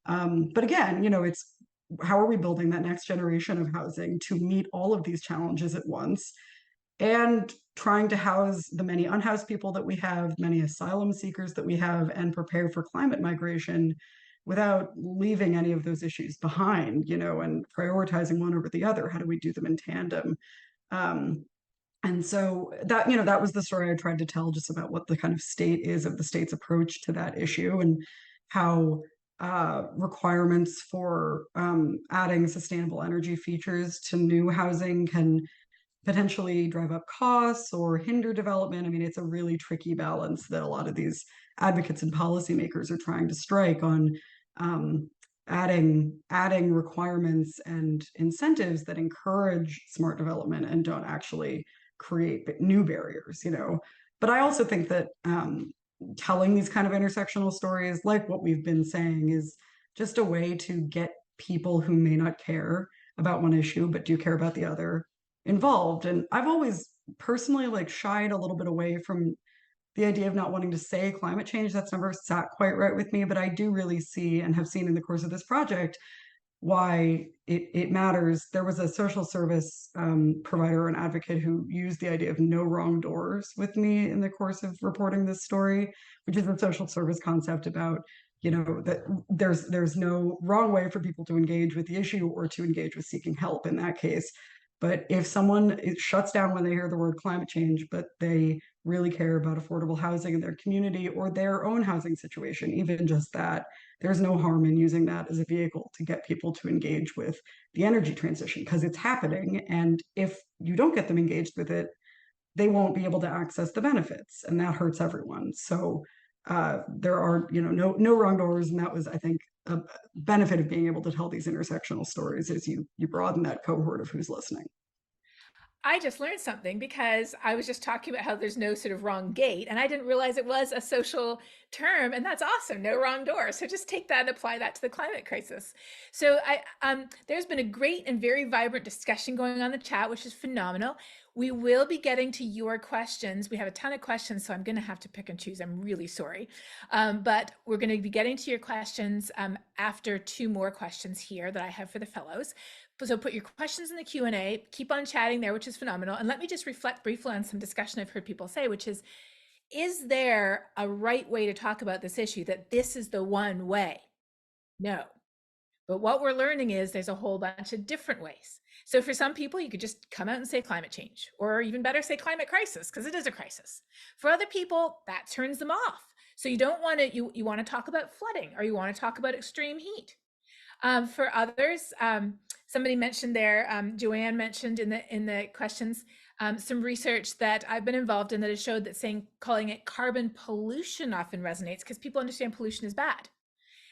But again, it's how are we building that next generation of housing to meet all of these challenges at once, and trying to house the many unhoused people that we have, many asylum seekers that we have, and prepare for climate migration without leaving any of those issues behind, and prioritizing one over the other. How do we do them in tandem? And so that, that was the story I tried to tell, just about what the kind of state is of the state's approach to that issue, and how requirements for adding sustainable energy features to new housing can potentially drive up costs or hinder development. I mean, it's a really tricky balance that a lot of these advocates and policymakers are trying to strike on adding requirements and incentives that encourage smart development and don't actually create new barriers, But I also think that telling these kind of intersectional stories, like what we've been saying, is just a way to get people who may not care about one issue but do care about the other involved. And I've always personally shied a little bit away from the idea of not wanting to say climate change. That's never sat quite right with me, but I do really see and have seen in the course of this project why it matters. There was a social service provider and advocate who used the idea of no wrong doors with me in the course of reporting this story, which is a social service concept about, that there's no wrong way for people to engage with the issue or to engage with seeking help in that case. But if someone shuts down when they hear the word climate change, but they really care about affordable housing in their community or their own housing situation, even just that, there's no harm in using that as a vehicle to get people to engage with the energy transition, because it's happening. And if you don't get them engaged with it, they won't be able to access the benefits, and that hurts everyone. So there are, no wrong doors. And that was, I think, a benefit of being able to tell these intersectional stories, is you broaden that cohort of who's listening. I just learned something, because I was just talking about how there's no sort of wrong gate, and I didn't realize it was a social term, and that's awesome. No wrong door. So just take that and apply that to the climate crisis. So there's been a great and very vibrant discussion going on in the chat, which is phenomenal. We will be getting to your questions. We have a ton of questions, so I'm going to have to pick and choose. I'm really sorry. But we're going to be getting to your questions after 2 more questions here that I have for the fellows. So put your questions in the Q&A, keep on chatting there, which is phenomenal. And let me just reflect briefly on some discussion I've heard people say, which is there a right way to talk about this issue, that this is the one way? No. But what we're learning is there's a whole bunch of different ways. So for some people, you could just come out and say climate change, or even better, say climate crisis, because it is a crisis. For other people, that turns them off. So you don't want to, you want to talk about flooding, or you want to talk about extreme heat. For others, somebody mentioned there, Joanne mentioned in the questions, some research that I've been involved in that has showed that calling it carbon pollution often resonates because people understand pollution is bad.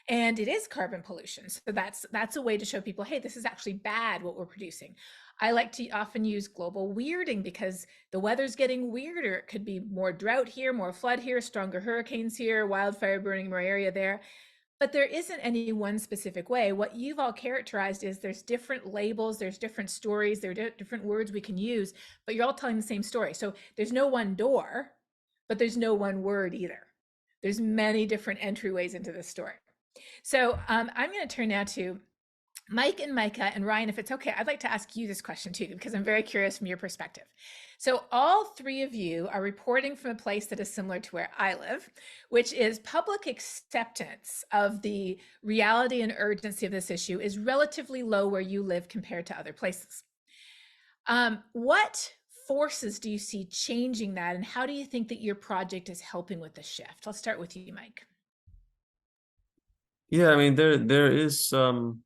And it is carbon pollution. So that's a way to show people, hey, this is actually bad what we're producing. I like to often use global weirding because the weather's getting weirder. It could be more drought here, more flood here, stronger hurricanes here, wildfire burning more area there. But there isn't any one specific way. What you've all characterized is there's different labels, there's different stories, there are different words we can use, but you're all telling the same story. So there's no one door, but there's no one word either. There's many different entryways into this story. So I'm going to turn now to Mike and Micah and Ryan, if it's okay. I'd like to ask you this question too, because I'm very curious from your perspective. So all 3 of you are reporting from a place that is similar to where I live, which is public acceptance of the reality and urgency of this issue is relatively low where you live compared to other places. What forces do you see changing that, and how do you think that your project is helping with the shift? Let's start with you, Mike. Yeah, I mean there is some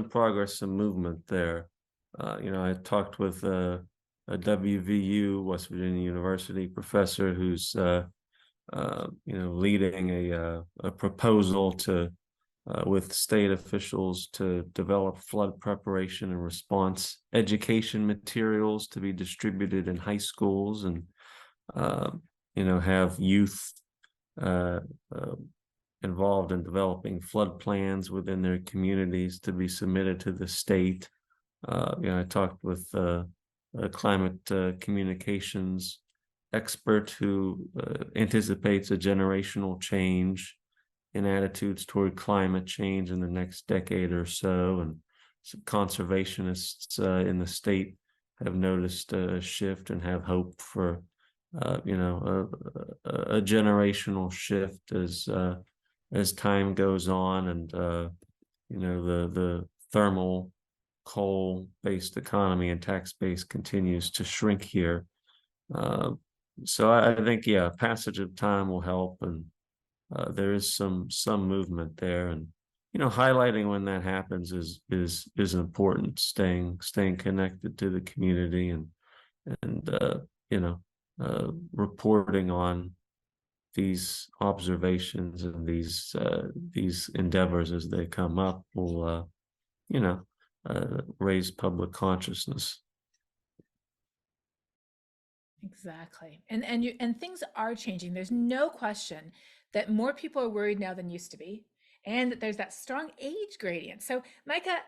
progress, some movement there. I talked with a WVU, West Virginia University professor who's leading a proposal to with state officials to develop flood preparation and response education materials to be distributed in high schools, and have youth involved in developing flood plans within their communities to be submitted to the state. I talked with a climate communications expert who anticipates a generational change in attitudes toward climate change in the next decade or so, and some conservationists in the state have noticed a shift and have hope for a generational shift as time goes on, and the thermal coal-based economy and tax base continues to shrink here. So I think, passage of time will help, and there is some movement there, and highlighting when that happens is important. Staying connected to the community and reporting on these observations and these endeavors as they come up will raise public consciousness. Exactly. And things are changing. There's no question that more people are worried now than used to be, and that there's that strong age gradient. So Micah,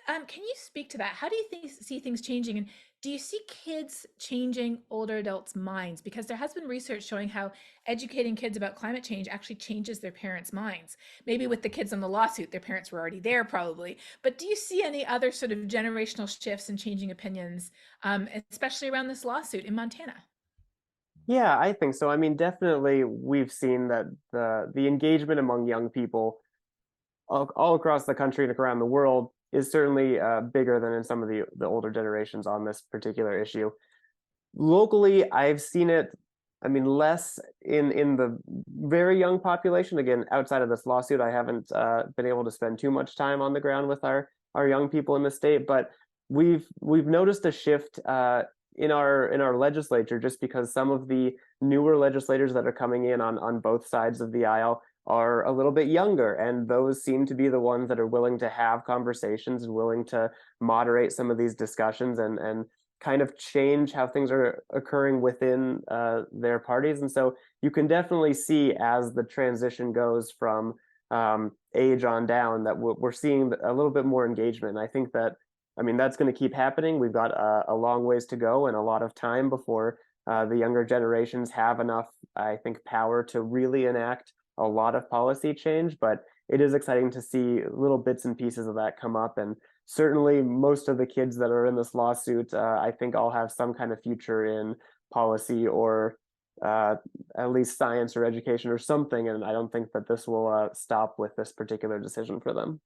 can you speak to that? How do you see things changing, and do you see kids changing older adults' minds? Because there has been research showing how educating kids about climate change actually changes their parents' minds. Maybe with the kids on the lawsuit, their parents were already there probably, but do you see any other sort of generational shifts and changing opinions, especially around this lawsuit in Montana? Yeah, I think so. I mean, definitely we've seen that the engagement among young people all across the country and around the world is certainly bigger than in some of the older generations on this particular issue. Locally, I've seen it, I mean, less in the very young population. Again, outside of this lawsuit, I haven't been able to spend too much time on the ground with our young people in the state, but we've noticed a shift in our legislature, just because some of the newer legislators that are coming in on both sides of the aisle are a little bit younger, and those seem to be the ones that are willing to have conversations and willing to moderate some of these discussions and kind of change how things are occurring within their parties. And so you can definitely see, as the transition goes from age on down, that we're seeing a little bit more engagement. And I think that I mean, that's going to keep happening. We've got a long ways to go and a lot of time before the younger generations have enough, I think, power to really enact a lot of policy change. But it is exciting to see little bits and pieces of that come up. And certainly most of the kids that are in this lawsuit, I think all have some kind of future in policy or at least science or education or something. And I don't think that this will stop with this particular decision for them.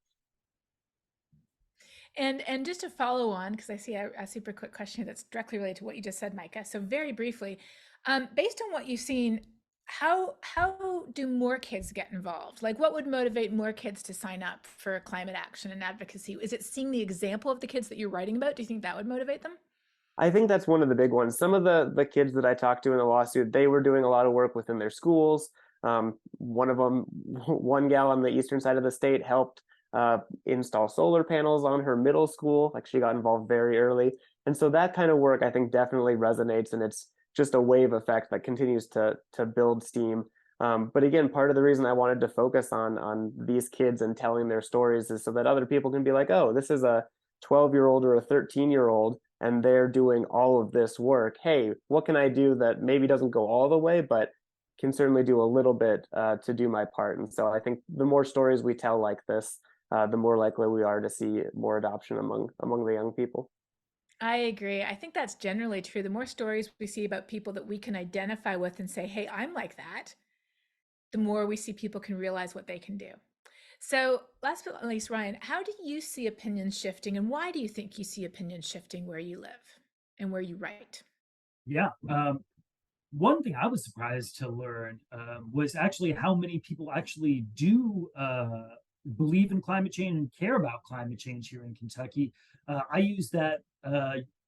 And just to follow on, because I see a super quick question that's directly related to what you just said, Micah. So very briefly, based on what you've seen, how do more kids get involved? Like, what would motivate more kids to sign up for climate action and advocacy? Is it seeing the example of the kids that you're writing about? Do you think that would motivate them? I think that's one of the big ones. Some of the kids that I talked to in the lawsuit, they were doing a lot of work within their schools. One of them, one gal on the eastern side of the state helped install solar panels on her middle school. Like, she got involved very early. And so that kind of work, I think, definitely resonates, and it's just a wave effect that continues to build steam. But again, part of the reason I wanted to focus on these kids and telling their stories is so that other people can be like, oh, this is a 12-year-old or a 13-year-old, and they're doing all of this work. Hey, what can I do that maybe doesn't go all the way, but can certainly do a little bit to do my part? And so I think the more stories we tell like this, the more likely we are to see more adoption among the young people. I agree. I think that's generally true. The more stories we see about people that we can identify with and say, hey, I'm like that, the more we see people can realize what they can do. So last but not least, Ryan, how do you see opinions shifting, and why do you think you see opinions shifting where you live and where you write? Yeah. One thing I was surprised to learn was actually how many people actually do believe in climate change and care about climate change here in Kentucky. I use that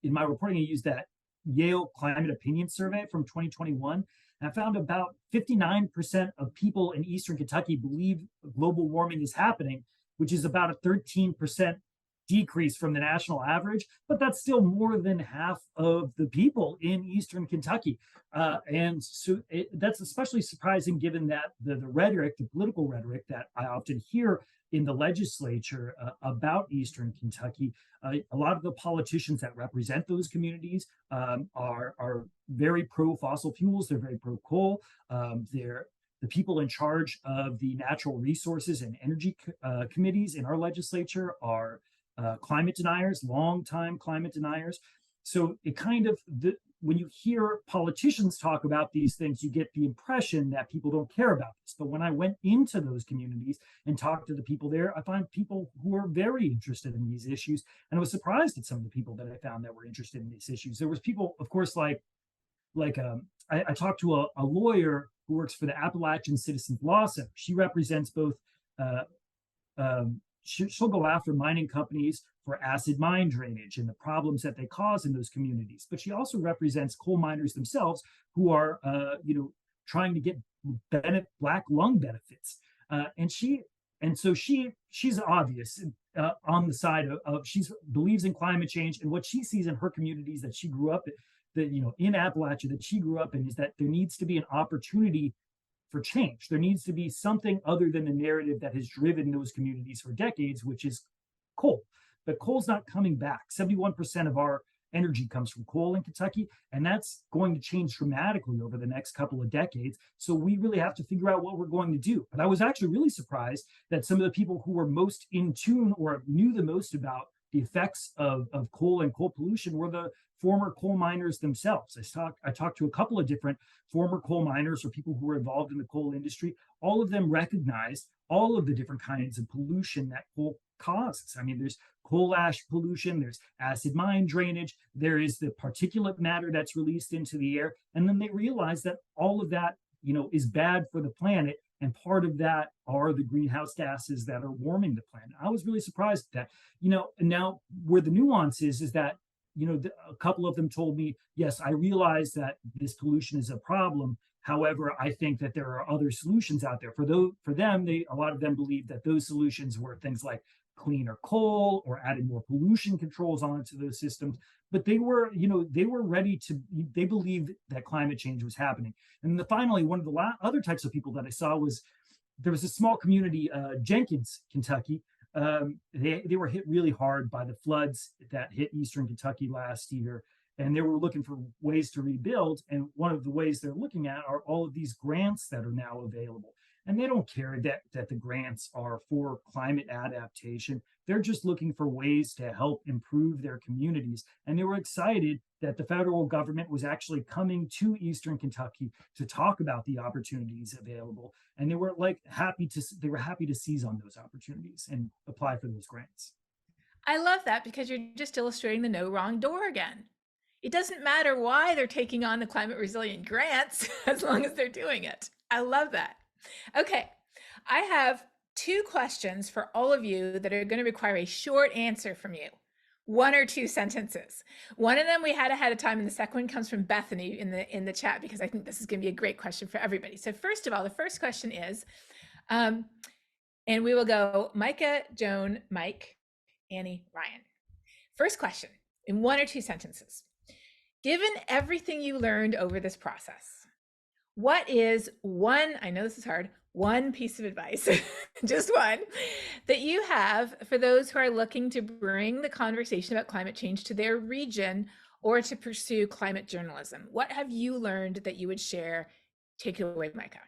in my reporting. I used that Yale Climate Opinion Survey from 2021. And I found about 59% of people in Eastern Kentucky believe global warming is happening, which is about a 13% decrease from the national average, but that's still more than half of the people in Eastern Kentucky. And so that's especially surprising given that the rhetoric, the political rhetoric that I often hear in the legislature about Eastern Kentucky, a lot of the politicians that represent those communities are very pro fossil fuels. They're very pro coal. They're the people in charge of the natural resources and energy committees in our legislature are climate deniers, longtime climate deniers. So it kind of, when you hear politicians talk about these things, you get the impression that people don't care about this. But when I went into those communities and talked to the people there, I find people who are very interested in these issues. And I was surprised at some of the people that I found that were interested in these issues. There was people, of course, I talked to a lawyer who works for the Appalachian Citizens Law Center. She represents both she'll go after mining companies for acid mine drainage and the problems that they cause in those communities. But she also represents coal miners themselves who are, trying to get black lung benefits. So she's obvious on the side of she believes in climate change, and what she sees in her communities that she grew up in Appalachia that she grew up in is that there needs to be an opportunity for change. There needs to be something other than the narrative that has driven those communities for decades, which is coal. But coal's not coming back. 71% of our energy comes from coal in Kentucky, and that's going to change dramatically over the next couple of decades. So we really have to figure out what we're going to do. But I was actually really surprised that some of the people who were most in tune or knew the most about the effects of coal and coal pollution were the former coal miners themselves. I talked to a couple of different former coal miners or people who were involved in the coal industry. All of them recognized all of the different kinds of pollution that coal causes. I mean, there's coal ash pollution, there's acid mine drainage, there is the particulate matter that's released into the air. And then they realized that all of that, is bad for the planet. And part of that are the greenhouse gases that are warming the planet. I was really surprised at that, and now where the nuance is that, a couple of them told me, yes, I realize that this pollution is a problem. However, I think that there are other solutions out there. For them, a lot of them believe that those solutions were things like cleaner coal or adding more pollution controls onto those systems. But they were ready to, they believed that climate change was happening. And then finally, one of the other types of people that I saw was, there was a small community, Jenkins, Kentucky, they were hit really hard by the floods that hit eastern Kentucky last year, and they were looking for ways to rebuild. And one of the ways they're looking at are all of these grants that are now available. And they don't care that the grants are for climate adaptation. They're just looking for ways to help improve their communities. And they were excited that the federal government was actually coming to Eastern Kentucky to talk about the opportunities available. And they were happy to seize on those opportunities and apply for those grants. I love that, because you're just illustrating the no wrong door again. It doesn't matter why they're taking on the climate resilient grants as long as they're doing it. I love that. Okay, I have 2 questions for all of you that are going to require a short answer from you. 1 or 2 sentences. One of them we had ahead of time, and the second one comes from Bethany in the chat, because I think this is going to be a great question for everybody. So first of all, the first question is, and we will go Micah, Joan, Mike, Annie, Ryan. First question, in 1 or 2 sentences. Given everything you learned over this process, what is one, I know this is hard, one piece of advice, just one, that you have for those who are looking to bring the conversation about climate change to their region or to pursue climate journalism? What have you learned that you would share? Take it away, Micah.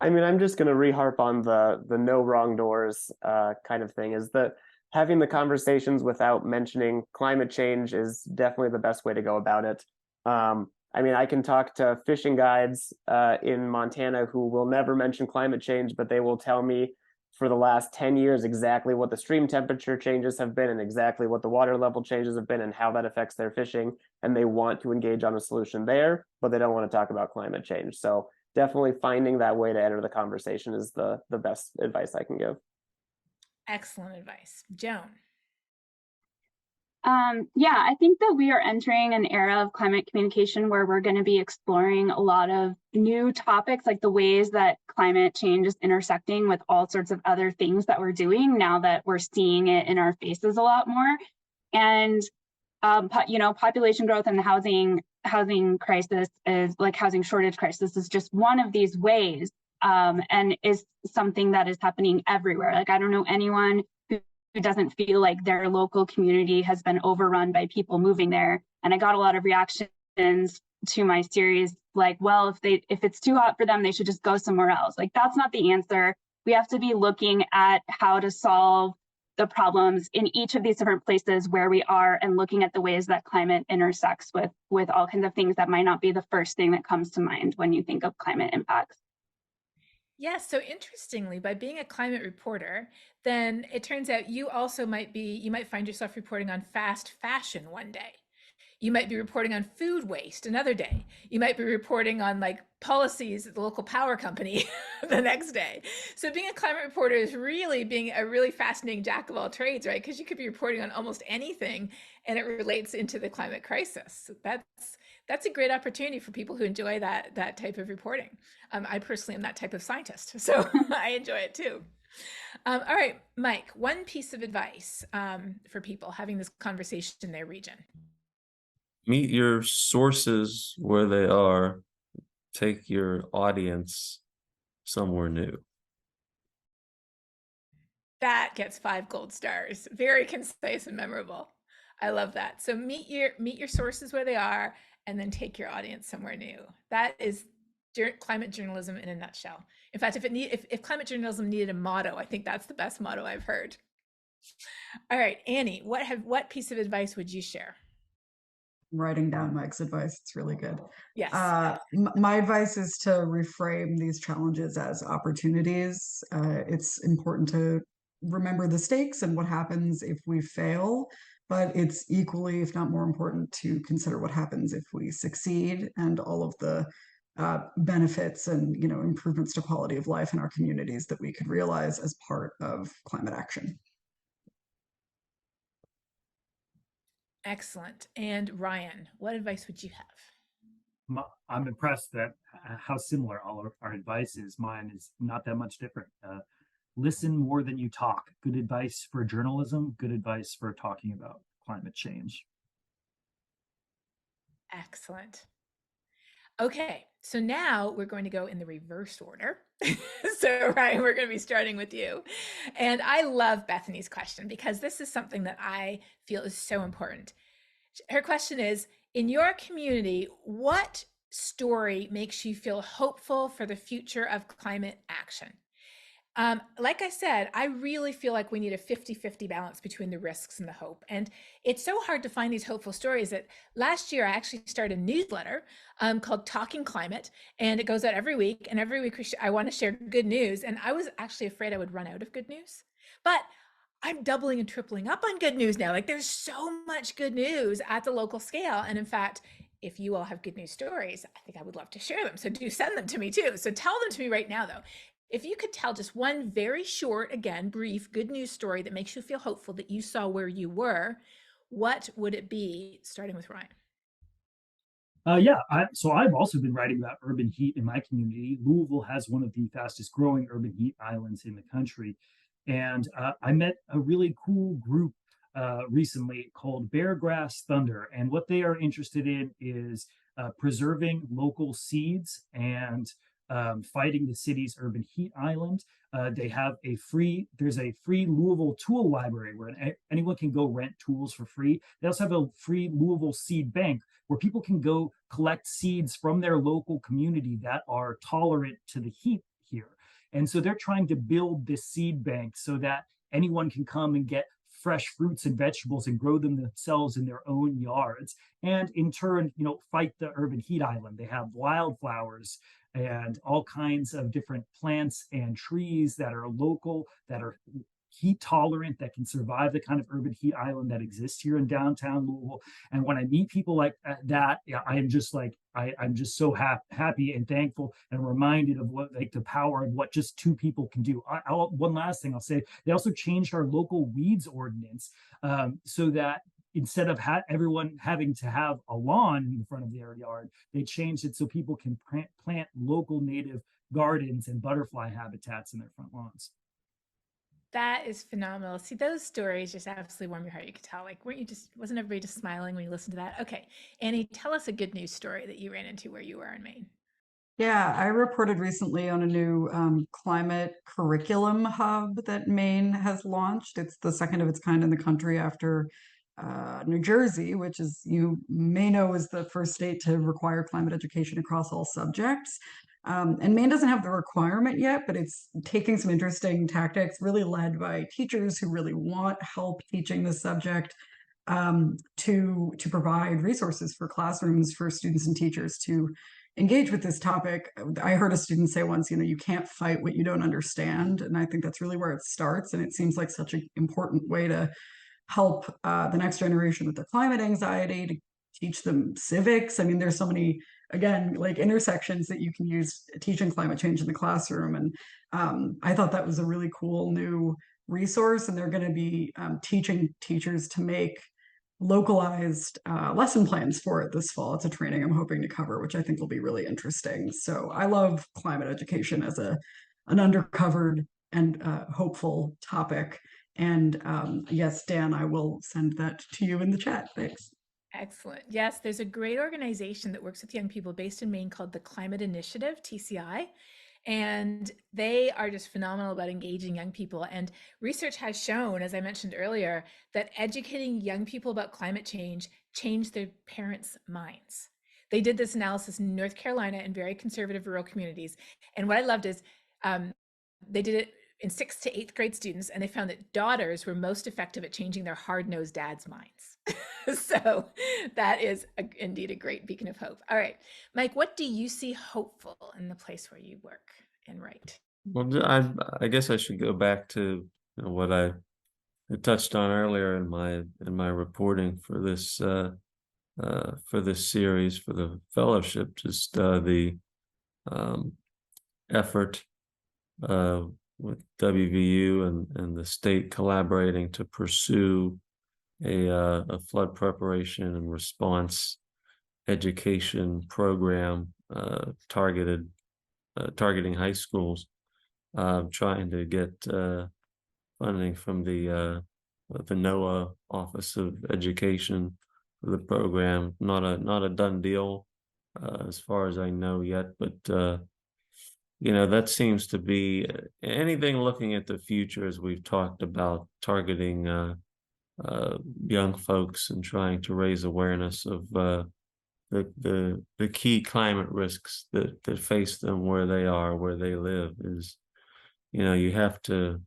I mean, I'm just going to re-harp on the no wrong doors kind of thing, is that having the conversations without mentioning climate change is definitely the best way to go about it. I mean, I can talk to fishing guides in Montana who will never mention climate change, but they will tell me for the last 10 years exactly what the stream temperature changes have been and exactly what the water level changes have been and how that affects their fishing. And they want to engage on a solution there, but they don't want to talk about climate change. So definitely finding that way to enter the conversation is the best advice I can give. Excellent advice. Joan. Yeah, I think that we are entering an era of climate communication where we're going to be exploring a lot of new topics, like the ways that climate change is intersecting with all sorts of other things that we're doing now that we're seeing it in our faces a lot more. And, population growth and the housing crisis is like housing shortage crisis is just one of these ways, and is something that is happening everywhere. Like, I don't know anyone who doesn't feel like their local community has been overrun by people moving there. And I got a lot of reactions to my series like, well, if it's too hot for them, they should just go somewhere else. Like, that's not the answer. We have to be looking at how to solve the problems in each of these different places where we are, and looking at the ways that climate intersects with all kinds of things that might not be the first thing that comes to mind when you think of climate impacts. Yes, so interestingly, by being a climate reporter, then it turns out you also you might find yourself reporting on fast fashion one day. You might be reporting on food waste another day. You might be reporting on policies at the local power company the next day. So being a climate reporter is really being a really fascinating jack of all trades, right? Because you could be reporting on almost anything and it relates into the climate crisis. That's a great opportunity for people who enjoy that type of reporting. I personally am that type of scientist, so I enjoy it too. All right, Mike, one piece of advice for people having this conversation in their region. Meet your sources where they are. Take your audience somewhere new. That gets 5 gold stars. Very concise and memorable. I love that. So meet your sources where they are, and then take your audience somewhere new. That is climate journalism in a nutshell. In fact, if climate journalism needed a motto, I think that's the best motto I've heard. All right, Annie, what piece of advice would you share? Writing down Mike's advice. It's really good. Yes. My advice is to reframe these challenges as opportunities. It's important to remember the stakes and what happens if we fail, but it's equally, if not more important, to consider what happens if we succeed, and all of the benefits and improvements to quality of life in our communities that we could realize as part of climate action. Excellent. And Ryan, what advice would you have? I'm impressed that how similar all of our advice is. Mine is not that much different. Listen more than you talk. Good advice for journalism, good advice for talking about climate change. Excellent. Okay, so now we're going to go in the reverse order. So Ryan, we're going to be starting with you. And I love Bethany's question because this is something that I feel is so important. Her question is, in your community, what story makes you feel hopeful for the future of climate action? Like I said, I really feel like we need a 50-50 balance between the risks and the hope. And it's so hard to find these hopeful stories that last year I actually started a newsletter called Talking Climate, and it goes out every week. And every week I want to share good news. And I was actually afraid I would run out of good news. But I'm doubling and tripling up on good news now. Like there's so much good news at the local scale. And in fact, if you all have good news stories, I think I would love to share them. So do send them to me too. So tell them to me right now, though. If you could tell just one very short, again, brief, good news story that makes you feel hopeful that you saw where you were, what would it be? Starting with Ryan. So I've also been writing about urban heat in my community. Louisville has one of the fastest growing urban heat islands in the country. And I met a really cool group recently called Beargrass Thunder. And what they are interested in is preserving local seeds and fighting the city's urban heat island. There's a free Louisville tool library where anyone can go rent tools for free. They also have a free Louisville seed bank where people can go collect seeds from their local community that are tolerant to the heat here. And so they're trying to build this seed bank so that anyone can come and get fresh fruits and vegetables and grow them themselves in their own yards. And in turn, fight the urban heat island. They have wildflowers and all kinds of different plants and trees that are local, that are heat tolerant, that can survive the kind of urban heat island that exists here in downtown Louisville. And when I meet people like that, I am just like, I'm just so happy and thankful and reminded of what the power of what just two people can do. One last thing I'll say, they also changed our local weeds ordinance so that instead of everyone having to have a lawn in the front of their yard, they changed it so people can plant local native gardens and butterfly habitats in their front lawns. That is phenomenal. See, those stories just absolutely warm your heart. You could tell, like, wasn't everybody just smiling when you listened to that? Okay. Annie, tell us a good news story that you ran into where you are in Maine. Yeah, I reported recently on a new climate curriculum hub that Maine has launched. It's the second of its kind in the country after New Jersey, which, as you may know, is the first state to require climate education across all subjects. And Maine doesn't have the requirement yet, but it's taking some interesting tactics, really led by teachers who really want help teaching this subject, to provide resources for classrooms for students and teachers to engage with this topic. I heard a student say once, you can't fight what you don't understand. And I think that's really where it starts. And it seems like such an important way to help the next generation with their climate anxiety, to teach them civics. I mean, there's so many, again, like intersections that you can use teaching climate change in the classroom. And I thought that was a really cool new resource. And they're going to be teaching teachers to make localized lesson plans for it this fall. It's a training I'm hoping to cover, which I think will be really interesting. So I love climate education as an undercovered and hopeful topic. And yes, Dan, I will send that to you in the chat. Thanks. Excellent. Yes, there's a great organization that works with young people based in Maine called the Climate Initiative, TCI. And they are just phenomenal about engaging young people. And research has shown, as I mentioned earlier, that educating young people about climate change changed their parents' minds. They did this analysis in North Carolina in very conservative rural communities. And what I loved is they did it in 6th to 8th grade students, and they found that daughters were most effective at changing their hard-nosed dads' minds. So that is indeed a great beacon of hope. All right, Mike, what do you see hopeful in the place where you work and write? Well, I guess I should go back to what I touched on earlier in my reporting for this series for the fellowship. Just the effort with WVU and the state collaborating to pursue a flood preparation and response education program targeting high schools, trying to get funding from the NOAA Office of Education for the program. Not a done deal as far as I know yet, but that seems to be anything looking at the future, as we've talked about, targeting young folks and trying to raise awareness of the key climate risks that face them where they are, where they live, is you have to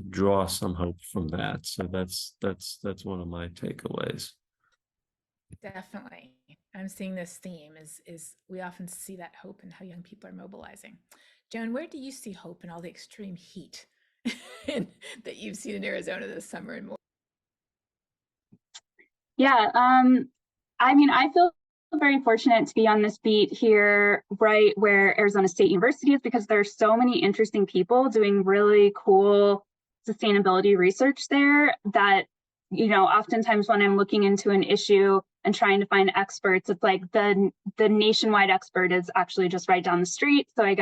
draw some hope from that. So that's one of my takeaways. Definitely. I'm seeing this theme is we often see that hope in how young people are mobilizing. Joan, where do you see hope in all the extreme heat that you've seen in Arizona this summer and more? Yeah, I mean, I feel very fortunate to be on this beat here, right where Arizona State University is, because there's so many interesting people doing really cool sustainability research there that, oftentimes when I'm looking into an issue and trying to find experts, it's like the nationwide expert is actually just right down the street. So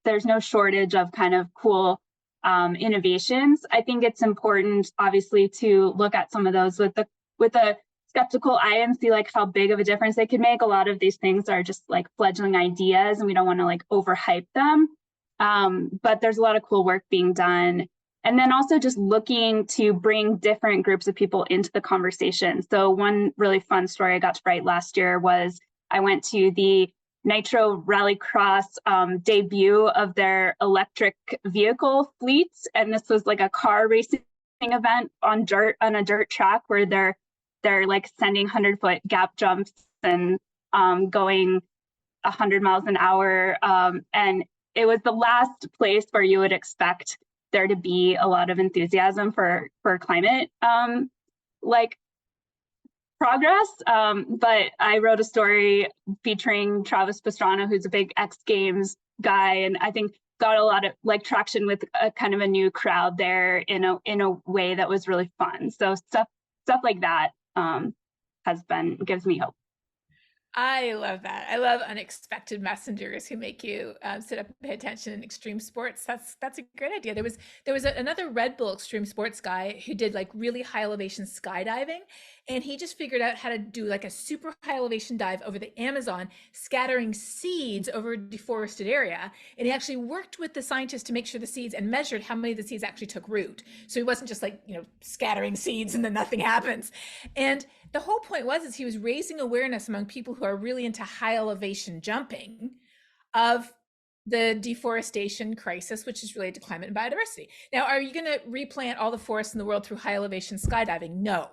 there's no shortage of kind of cool innovations. I think it's important, obviously, to look at some of those with a skeptical eye and see like how big of a difference they could make. A lot of these things are just like fledgling ideas and we don't want to like overhype them. But there's a lot of cool work being done. And then also just looking to bring different groups of people into the conversation. So one really fun story I got to write last year was I went to the Nitro Rallycross debut of their electric vehicle fleets. And this was like a car racing event on a dirt track where they're like sending 100-foot gap jumps and going 100 miles an hour. And it was the last place where you would expect there to be a lot of enthusiasm for climate like progress. But I wrote a story featuring Travis Pastrana, who's a big X Games guy, and I think got a lot of like traction with a kind of a new crowd there in a way that was really fun. So stuff like that gives me hope. I love that. I love unexpected messengers who make you sit up and pay attention in extreme sports. That's a great idea. There was another Red Bull extreme sports guy who did like really high elevation skydiving, and he just figured out how to do like a super high elevation dive over the Amazon, scattering seeds over a deforested area. And he actually worked with the scientists to make sure the seeds and measured how many of the seeds actually took root. So he wasn't just like scattering seeds and then nothing happens. And the whole point is he was raising awareness among people who are really into high elevation jumping of the deforestation crisis, which is related to climate and biodiversity. Now, are you going to replant all the forests in the world through high elevation skydiving? No,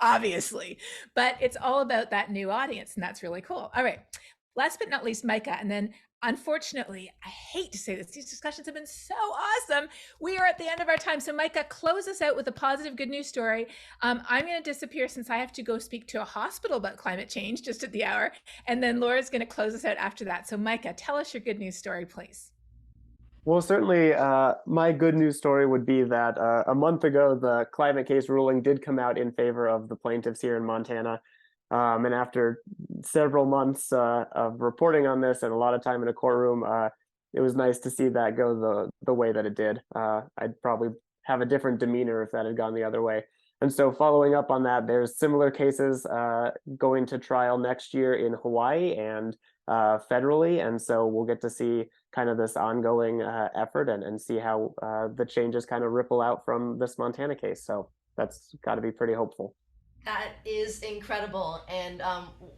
obviously, but it's all about that new audience, and that's really cool. All right, last but not least, Micah, and then unfortunately, I hate to say this, these discussions have been so awesome. We are at the end of our time. So Micah, close us out with a positive good news story. I'm going to disappear since I have to go speak to a hospital about climate change just at the hour. And then Laura's going to close us out after that. So Micah, tell us your good news story, please. Well, certainly my good news story would be that a month ago, the climate case ruling did come out in favor of the plaintiffs here in Montana. And after several months of reporting on this and a lot of time in a courtroom, it was nice to see that go the way that it did. I'd probably have a different demeanor if that had gone the other way. And so following up on that, there's similar cases going to trial next year in Hawaii and federally. And so we'll get to see kind of this ongoing effort and see how the changes kind of ripple out from this Montana case. So that's got to be pretty hopeful. That is incredible, and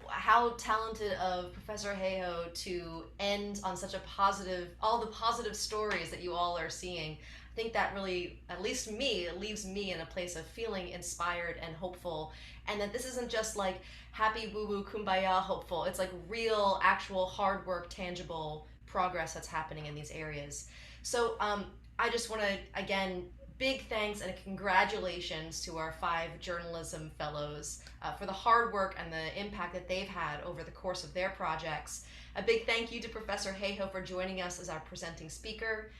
how talented of Professor Hayhoe to end on such a positive, all the positive stories that you all are seeing. I think that really, at least me, it leaves me in a place of feeling inspired and hopeful, and that this isn't just like happy woo-woo kumbaya hopeful. It's like real, actual hard work, tangible progress that's happening in these areas. So I just want to, again, big thanks and congratulations to our 5 journalism fellows for the hard work and the impact that they've had over the course of their projects. A big thank you to Professor Hayhoe for joining us as our presenting speaker.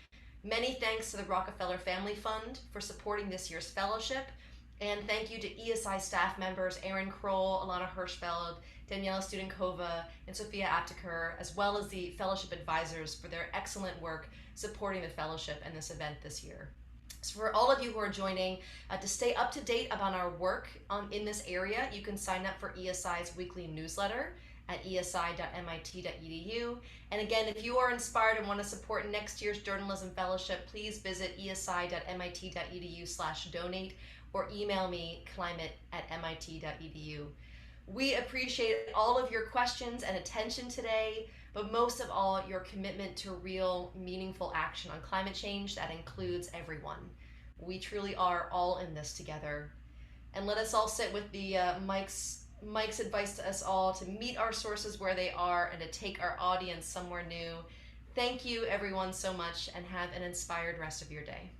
Many thanks to the Rockefeller Family Fund for supporting this year's fellowship. And thank you to ESI staff members Aaron Kroll, Alana Hirschfeld, Daniela Studenkova, and Sophia Apteker, as well as the fellowship advisors for their excellent work supporting the fellowship and this event this year. So for all of you who are joining, to stay up to date about our work in this area, you can sign up for ESI's weekly newsletter at esi.mit.edu. And again, if you are inspired and want to support next year's journalism fellowship, please visit esi.mit.edu/donate or email me climate@mit.edu. We appreciate all of your questions and attention today, but most of all, your commitment to real, meaningful action on climate change that includes everyone. We truly are all in this together. And let us all sit with the Mike's advice to us all to meet our sources where they are and to take our audience somewhere new. Thank you, everyone, so much, and have an inspired rest of your day.